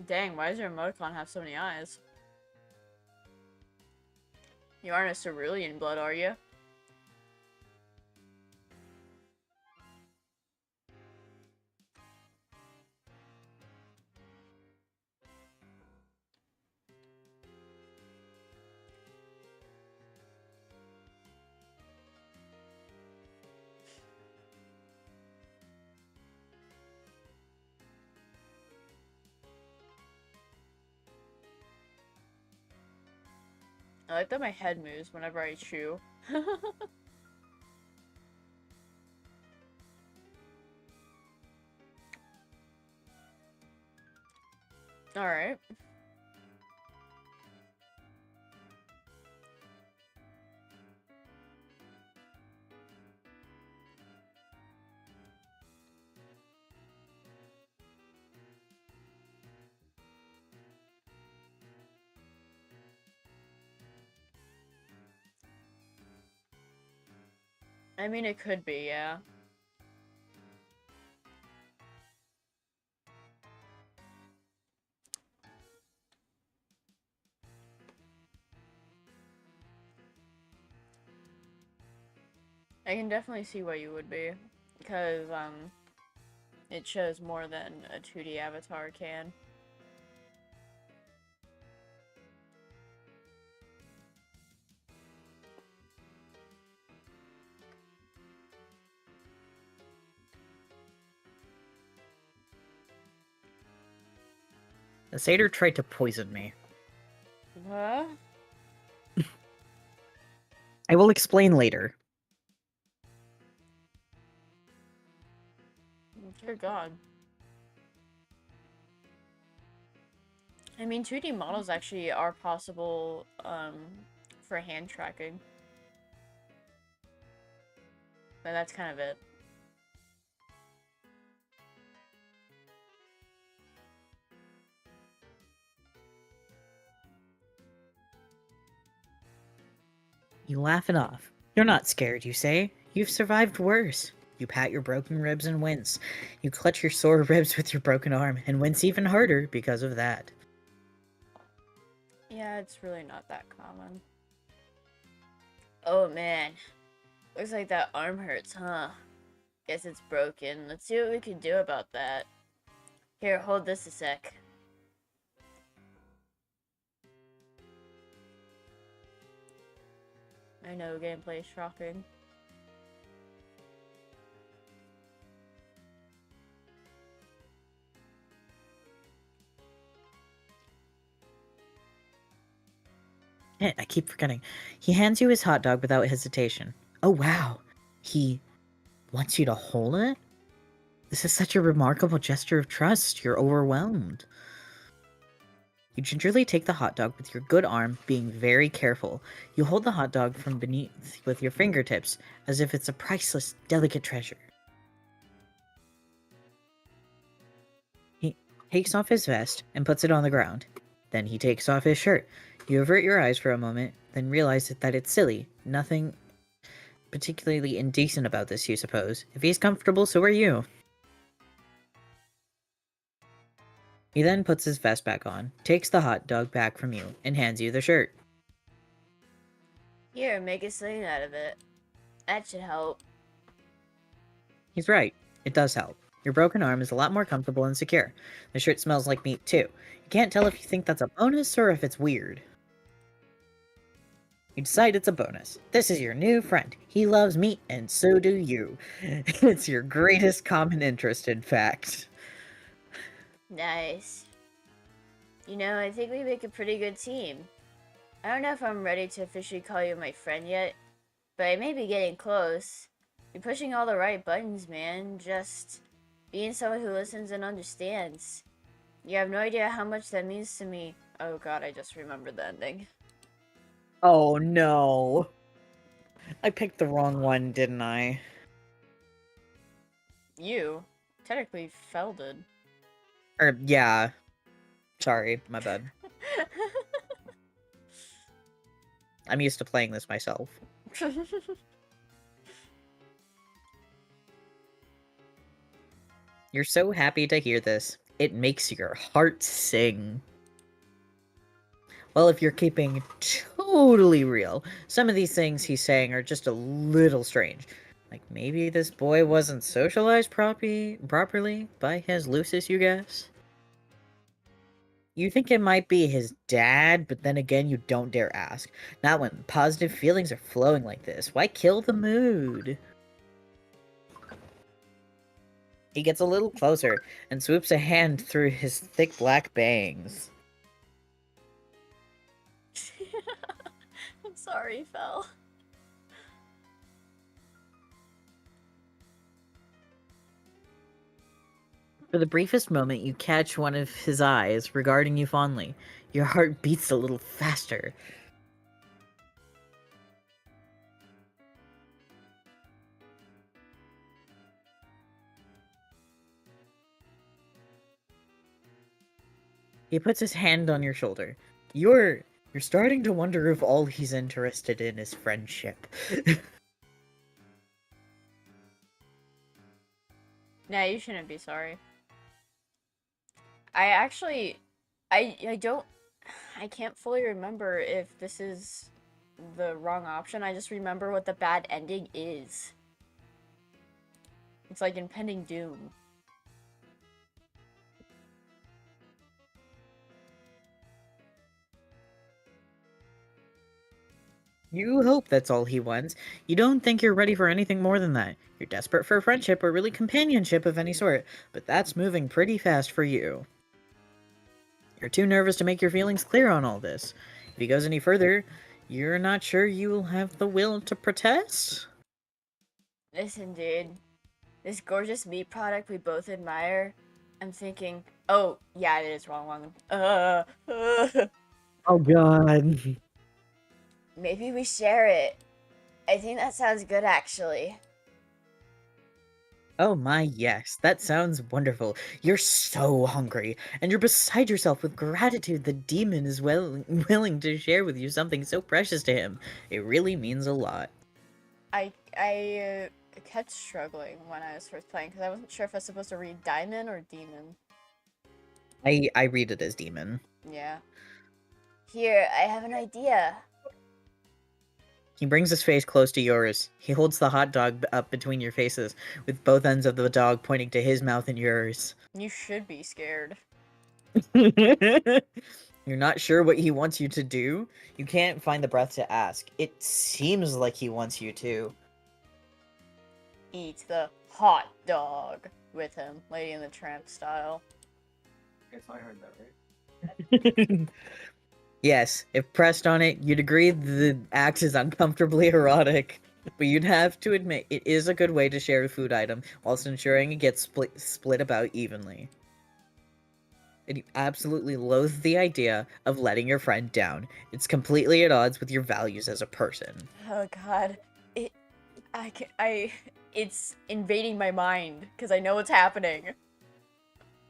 Speaker 1: Dang, why does your emoticon have so many eyes? You aren't a cerulean blood, are you? I like that my head moves whenever I chew. Alright. I mean, it could be, yeah. I can definitely see why you would be. Because, it shows more than a 2D avatar can.
Speaker 2: The satyr tried to poison me.
Speaker 1: Huh?
Speaker 2: I will explain later.
Speaker 1: Dear God. I mean, 2D models actually are possible, for hand tracking. But that's kind of it.
Speaker 2: You laugh it off. You're not scared, you say. You've survived worse. You pat your broken ribs and wince. You clutch your sore ribs with your broken arm and wince even harder because of that.
Speaker 1: Yeah, it's really not that common. Oh man. Looks like that arm hurts, huh? Guess it's broken. Let's see what we can do about that. Here, hold this a sec. I know, gameplay is shocking.
Speaker 2: I keep forgetting. He hands you his hot dog without hesitation. Oh wow. He wants you to hold it? This is such a remarkable gesture of trust. You're overwhelmed. You gingerly take the hot dog with your good arm, being very careful. You hold the hot dog from beneath with your fingertips, as if it's a priceless, delicate treasure. He takes off his vest and puts it on the ground. Then he takes off his shirt. You avert your eyes for a moment, then realize that it's silly. Nothing particularly indecent about this, you suppose. If he's comfortable, so are you. He then puts his vest back on, takes the hot dog back from you, and hands you the shirt.
Speaker 1: Here, make a sling out of it. That should help.
Speaker 2: He's right. It does help. Your broken arm is a lot more comfortable and secure. The shirt smells like meat, too. You can't tell if you think that's a bonus or if it's weird. You decide it's a bonus. This is your new friend. He loves meat, and so do you. It's your greatest common interest, in fact.
Speaker 1: Nice. You know, I think we make a pretty good team. I don't know if I'm ready to officially call you my friend yet, but I may be getting close. You're pushing all the right buttons, man. Just being someone who listens and understands. You have no idea how much that means to me. Oh god, I just remembered the ending.
Speaker 2: Oh no. I picked the wrong one, didn't I?
Speaker 1: You? Technically, Fel did.
Speaker 2: Yeah. Sorry, my bad. I'm used to playing this myself. You're so happy to hear this. It makes your heart sing. Well, if you're keeping totally real, some of these things he's saying are just a little strange. Like maybe this boy wasn't socialized properly by his Lucis, you guess? You think it might be his dad, but then again, you don't dare ask. Not when positive feelings are flowing like this. Why kill the mood? He gets a little closer and swoops a hand through his thick black bangs.
Speaker 1: I'm sorry, Fel.
Speaker 2: For the briefest moment, you catch one of his eyes regarding you fondly. Your heart beats a little faster. He puts his hand on your shoulder. You're starting to wonder if all he's interested in is friendship.
Speaker 1: Nah, you shouldn't be sorry. I don't, I can't fully remember if this is the wrong option. I just remember what the bad ending is. It's like impending doom.
Speaker 2: You hope that's all he wants. You don't think you're ready for anything more than that. You're desperate for friendship or really companionship of any sort, but that's moving pretty fast for you. You're too nervous to make your feelings clear on all this. If he goes any further, you're not sure you will have the will to protest?
Speaker 1: Listen, dude. This gorgeous meat product we both admire. I'm thinking, oh, yeah, it is wrong one.
Speaker 2: Oh god.
Speaker 1: Maybe we share it. I think that sounds good, actually.
Speaker 2: Oh my, yes, that sounds wonderful. You're so hungry, and you're beside yourself with gratitude the demon is willing to share with you something so precious to him. It really means a lot.
Speaker 1: I kept struggling when I was first playing because I wasn't sure if I was supposed to read Diamond or Demon.
Speaker 2: I read it as demon.
Speaker 1: Yeah. Here, I have an idea.
Speaker 2: He brings his face close to yours. He holds the hot dog up between your faces, with both ends of the dog pointing to his mouth and yours.
Speaker 1: You should be scared.
Speaker 2: You're not sure what he wants you to do? You can't find the breath to ask. It seems like he wants you to.
Speaker 1: Eat the hot dog with him, Lady in the Tramp style.
Speaker 3: Yes, I heard that, right?
Speaker 2: Yes, if pressed on it, you'd agree the act is uncomfortably erotic. But you'd have to admit it is a good way to share a food item, whilst ensuring it gets split about evenly. And you absolutely loathe the idea of letting your friend down. It's completely at odds with your values as a person.
Speaker 1: Oh god. It's invading my mind, because I know what's happening.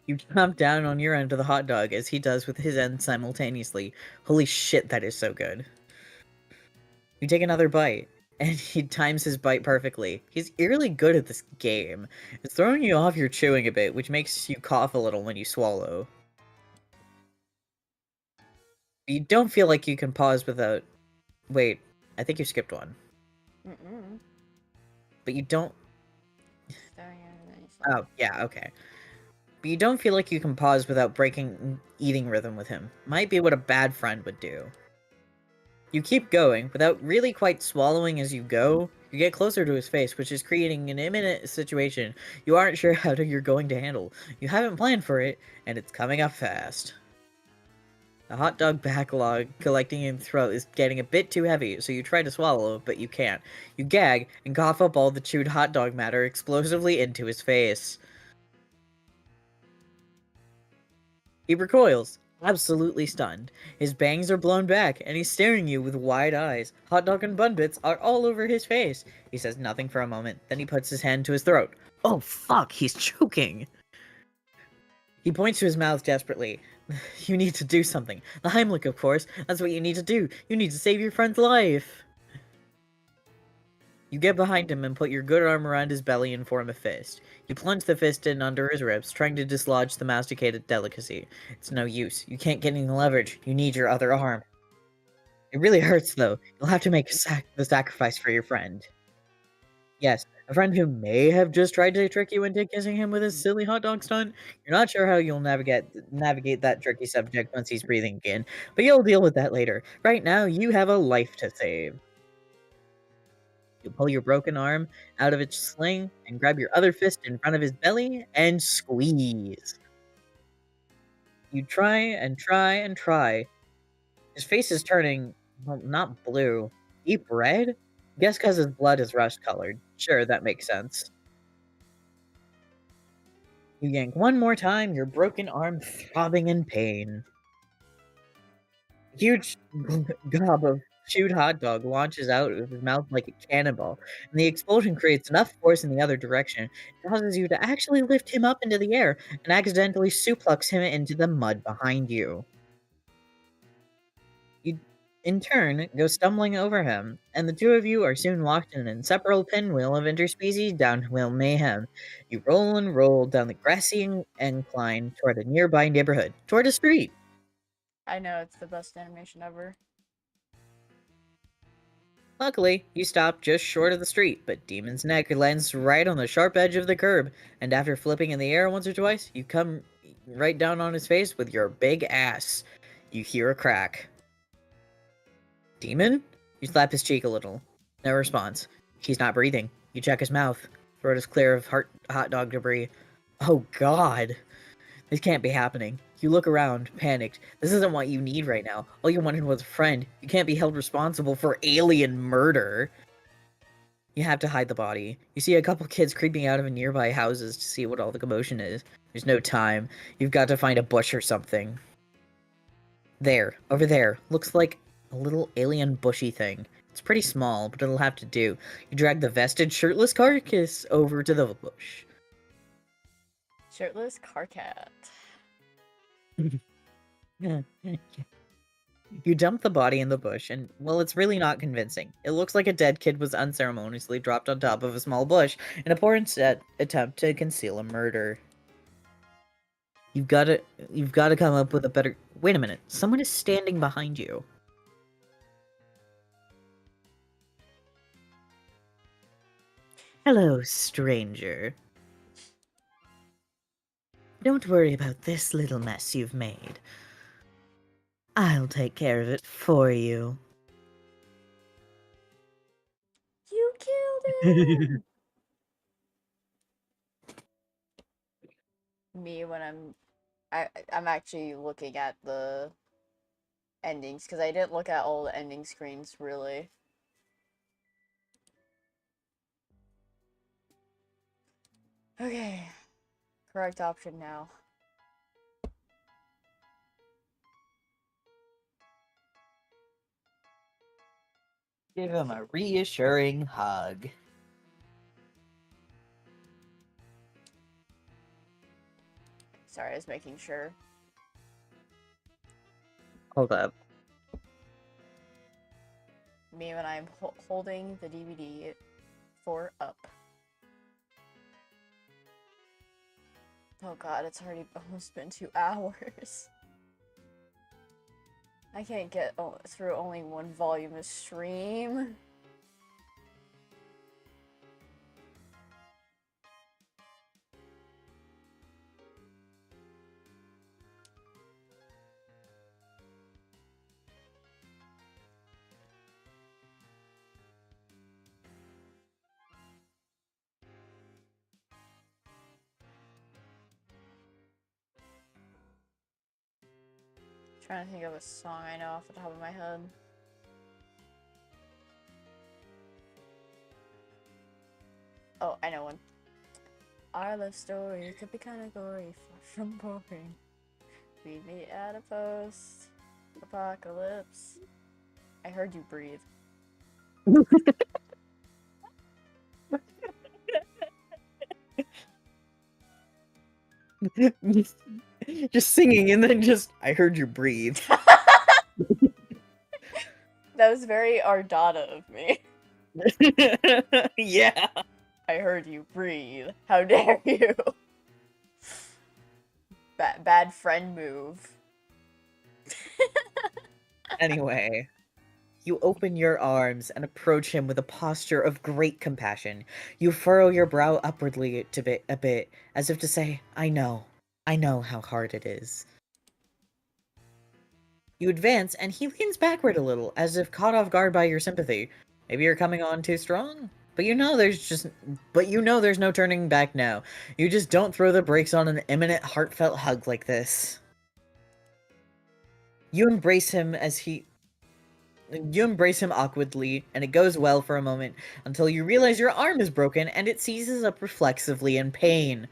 Speaker 2: You chomp down on your end of the hot dog as he does with his end simultaneously. Holy shit, that is so good. You take another bite, and he times his bite perfectly. He's eerily good at this game. It's throwing you off your chewing a bit, which makes you cough a little when you swallow. You don't feel like you can pause without... Wait, I think you skipped one.
Speaker 1: Mm-mm.
Speaker 2: But you don't...
Speaker 1: Staring at it, and then you saw.
Speaker 2: Oh, yeah, okay. But you don't feel like you can pause without breaking eating rhythm with him. Might be what a bad friend would do. You keep going, without really quite swallowing as you go. You get closer to his face, which is creating an imminent situation you aren't sure how you're going to handle. You haven't planned for it, and it's coming up fast. The hot dog backlog collecting in your throat is getting a bit too heavy, so you try to swallow, but you can't. You gag and cough up all the chewed hot dog matter explosively into his face. He recoils, absolutely stunned. His bangs are blown back, and he's staring you with wide eyes. Hot dog and bun bits are all over his face. He says nothing for a moment, then he puts his hand to his throat. Oh fuck, he's choking! He points to his mouth desperately. You need to do something. The Heimlich, of course. That's what you need to do. You need to save your friend's life. You get behind him and put your good arm around his belly and form a fist. You plunge the fist in under his ribs, trying to dislodge the masticated delicacy. It's no use. You can't get any leverage. You need your other arm. It really hurts, though. You'll have to make the sacrifice for your friend. Yes, a friend who may have just tried to trick you into kissing him with his silly hot dog stunt. You're not sure how you'll navigate that tricky subject once he's breathing again, but you'll deal with that later. Right now, you have a life to save. You pull your broken arm out of its sling and grab your other fist in front of his belly and squeeze. You try and try and try. His face is turning, well, not blue, deep red? Guess because his blood is rust-colored. Sure, that makes sense. You yank one more time, your broken arm throbbing in pain. A huge gob of chewed hot dog launches out of his mouth like a cannonball, and the explosion creates enough force in the other direction it causes you to actually lift him up into the air and accidentally suplex him into the mud behind you. You, in turn, go stumbling over him, and the two of you are soon locked in an inseparable pinwheel of interspecies downhill mayhem. You roll and roll down the grassy incline toward a nearby neighborhood, toward a street.
Speaker 1: I know, it's the best animation ever.
Speaker 2: Luckily, you stop just short of the street, but Demon's neck lands right on the sharp edge of the curb, and after flipping in the air once or twice, you come right down on his face with your big ass. You hear a crack. Demon? You slap his cheek a little. No response. He's not breathing. You check his mouth. Throat is clear of hot dog debris. Oh god. This can't be happening. You look around, panicked. This isn't what you need right now. All you wanted was a friend. You can't be held responsible for alien murder. You have to hide the body. You see a couple kids creeping out of nearby houses to see what all the commotion is. There's no time. You've got to find a bush or something. There. Over there. Looks like a little alien bushy thing. It's pretty small, but it'll have to do. You drag the vested shirtless carcass over to the bush.
Speaker 1: Shirtless car cat.
Speaker 2: You dump the body in the bush, and, well, it's really not convincing. It looks like a dead kid was unceremoniously dropped on top of a small bush in a poor attempt to conceal a murder. You've got to come up with a better... Wait a minute. Someone is standing behind you. Hello, stranger. Don't worry about this little mess you've made. I'll take care of it for you.
Speaker 1: You killed him! Me when I'm actually looking at the endings, because I didn't look at all the ending screens, really. Okay. Correct option now.
Speaker 2: Give him a reassuring hug.
Speaker 1: Sorry, I was making sure.
Speaker 2: Hold up.
Speaker 1: Me when I'm holding the DVD for up. Oh god, it's already almost been 2 hours. I can't get through only one volume of stream. Trying to think of a song I know off the top of my head. Oh, I know one. Our love story could be kinda gory, far from boring. We meet at a post-apocalypse. I heard you breathe.
Speaker 2: Just singing and then just, I heard you breathe.
Speaker 1: That was very Ardata of me.
Speaker 2: Yeah.
Speaker 1: I heard you breathe. How dare you? Bad friend move.
Speaker 2: Anyway, you open your arms and approach him with a posture of great compassion. You furrow your brow upwardly a bit, as if to say, I know how hard it is. You advance, and he leans backward a little, as if caught off guard by your sympathy. Maybe you're coming on too strong? But you know there's no turning back now. You just don't throw the brakes on an imminent, heartfelt hug like this. You embrace him awkwardly, and it goes well for a moment, until you realize your arm is broken, and it seizes up reflexively in pain.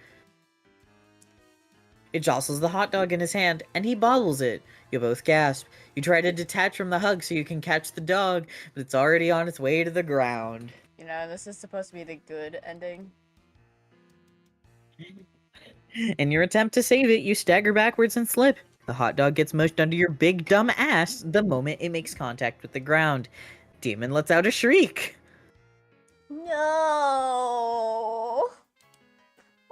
Speaker 2: It jostles the hot dog in his hand, and he bottles it. You both gasp. You try to detach from the hug so you can catch the dog, but it's already on its way to the ground.
Speaker 1: You know, this is supposed to be the good ending.
Speaker 2: In your attempt to save it, you stagger backwards and slip. The hot dog gets mushed under your big dumb ass the moment it makes contact with the ground. Demon lets out a shriek.
Speaker 1: No.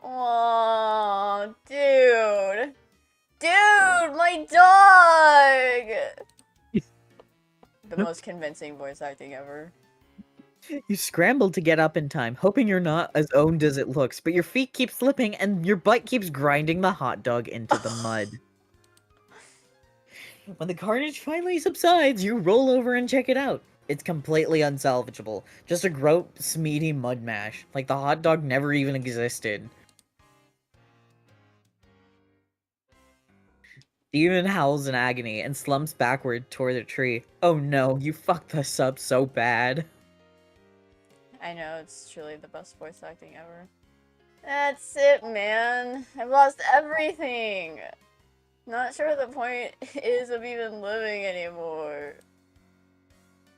Speaker 1: Oh, dude. Dude, my dog! The most convincing voice acting ever.
Speaker 2: You scramble to get up in time, hoping you're not as owned as it looks, but your feet keep slipping and your butt keeps grinding the hot dog into the mud. When the carnage finally subsides, you roll over and check it out. It's completely unsalvageable. Just a gross, meaty mud mash. Like the hot dog never even existed. Dion howls in agony and slumps backward toward the tree. Oh no, you fucked us up so bad.
Speaker 1: I know, it's truly the best voice acting ever. That's it, man. I've lost everything. Not sure the point is of even living anymore.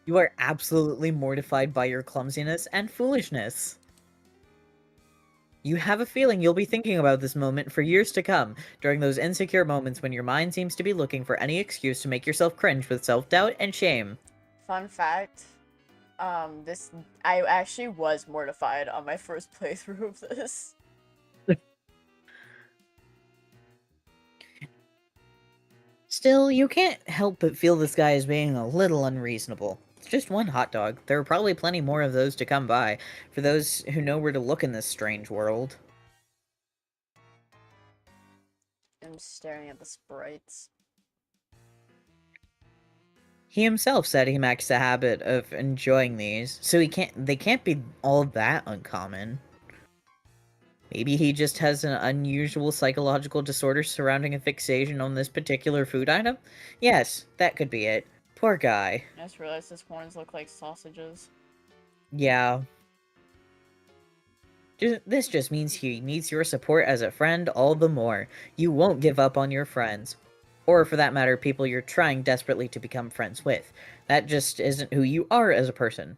Speaker 2: You are absolutely mortified by your clumsiness and foolishness. You have a feeling you'll be thinking about this moment for years to come, during those insecure moments when your mind seems to be looking for any excuse to make yourself cringe with self-doubt and shame.
Speaker 1: Fun fact, I actually was mortified on my first playthrough of this.
Speaker 2: Still, you can't help but feel this guy is being a little unreasonable. It's just one hot dog. There are probably plenty more of those to come by, for those who know where to look in this strange world.
Speaker 1: I'm staring at the sprites.
Speaker 2: He himself said he makes a habit of enjoying these, so they can't be all that uncommon. Maybe he just has an unusual psychological disorder surrounding a fixation on this particular food item? Yes, that could be it. Poor guy.
Speaker 1: I just realized his horns look like sausages.
Speaker 2: Yeah. This just means he needs your support as a friend all the more. You won't give up on your friends. Or, for that matter, people you're trying desperately to become friends with. That just isn't who you are as a person.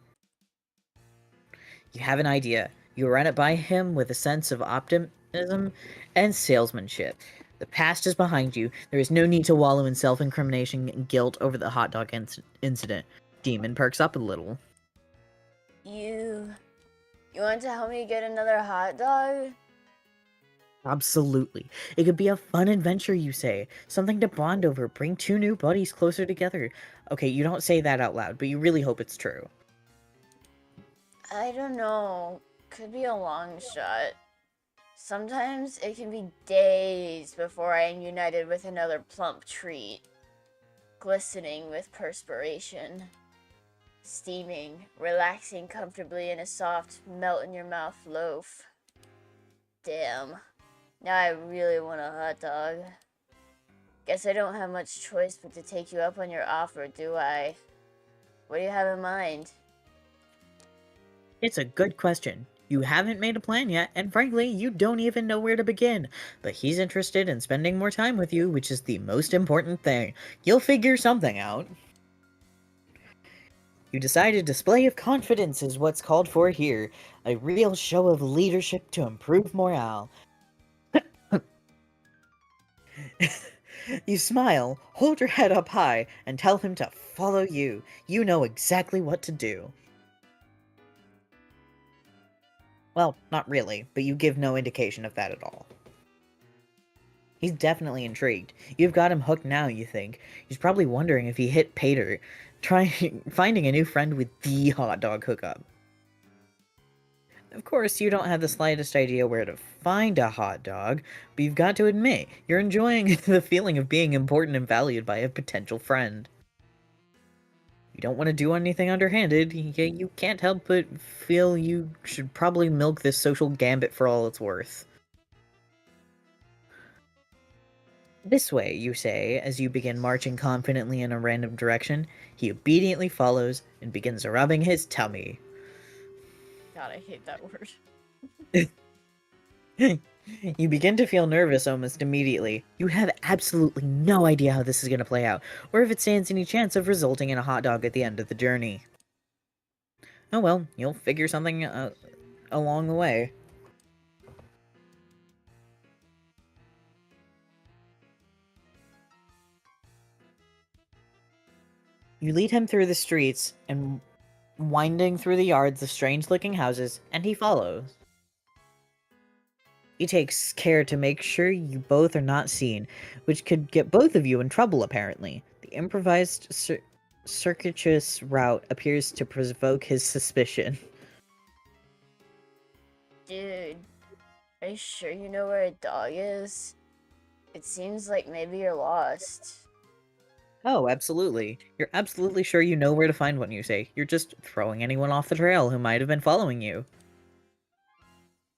Speaker 2: You have an idea. You run it by him with a sense of optimism and salesmanship. The past is behind you. There is no need to wallow in self-incrimination and guilt over the hot dog incident. Demon perks up a little.
Speaker 1: You want to help me get another hot dog?
Speaker 2: Absolutely. It could be a fun adventure, you say. Something to bond over, bring two new buddies closer together. Okay, you don't say that out loud, but you really hope it's true.
Speaker 1: I don't know. Could be a long shot. Sometimes it can be days before I am united with another plump treat, glistening with perspiration, steaming, relaxing comfortably in a soft, melt-in-your-mouth loaf. Damn. Now I really want a hot dog. Guess I don't have much choice but to take you up on your offer, do I? What do you have in mind?
Speaker 2: It's a good question. You haven't made a plan yet, and frankly, you don't even know where to begin. But he's interested in spending more time with you, which is the most important thing. You'll figure something out. You decide a display of confidence is what's called for here. A real show of leadership to improve morale. You smile, hold your head up high, and tell him to follow you. You know exactly what to do. Well, not really, but you give no indication of that at all. He's definitely intrigued. You've got him hooked now, you think. He's probably wondering if he hit Pater, finding a new friend with the hot dog hookup. Of course, you don't have the slightest idea where to find a hot dog, but you've got to admit, you're enjoying the feeling of being important and valued by a potential friend. You don't want to do anything underhanded, yet you can't help but feel you should probably milk this social gambit for all it's worth. This way, you say, as you begin marching confidently in a random direction. He obediently follows and begins rubbing his tummy.
Speaker 1: God, I hate that word.
Speaker 2: You begin to feel nervous almost immediately. You have absolutely no idea how this is going to play out, or if it stands any chance of resulting in a hot dog at the end of the journey. Oh well, you'll figure something along the way. You lead him through the streets and winding through the yards of strange-looking houses, and he follows. He takes care to make sure you both are not seen, which could get both of you in trouble, apparently. The improvised circuitous route appears to provoke his suspicion.
Speaker 1: Dude, are you sure you know where a dog is? It seems like maybe you're lost.
Speaker 2: Oh, absolutely. You're absolutely sure you know where to find one, you say. You're just throwing anyone off the trail who might have been following you.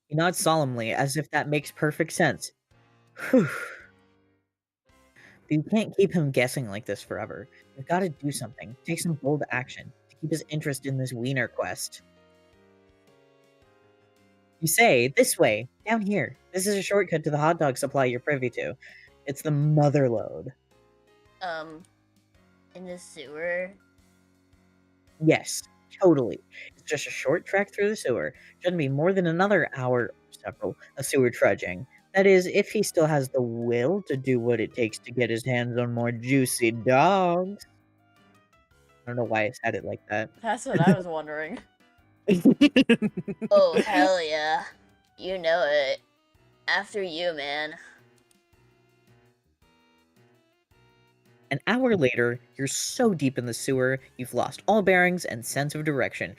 Speaker 2: He nods solemnly, as if that makes perfect sense. Whew. But you can't keep him guessing like this forever. You've got to do something. Take some bold action to keep his interest in this wiener quest. You say, this way, down here. This is a shortcut to the hot dog supply you're privy to. It's the motherlode.
Speaker 1: In the sewer?
Speaker 2: Yes, totally. It's just a short trek through the sewer. Shouldn't be more than another hour or several of sewer trudging. That is, if he still has the will to do what it takes to get his hands on more juicy dogs. I don't know why I said it like that.
Speaker 1: That's what I was wondering. Oh, hell yeah. You know it. After you, man.
Speaker 2: An hour later, you're so deep in the sewer, you've lost all bearings and sense of direction.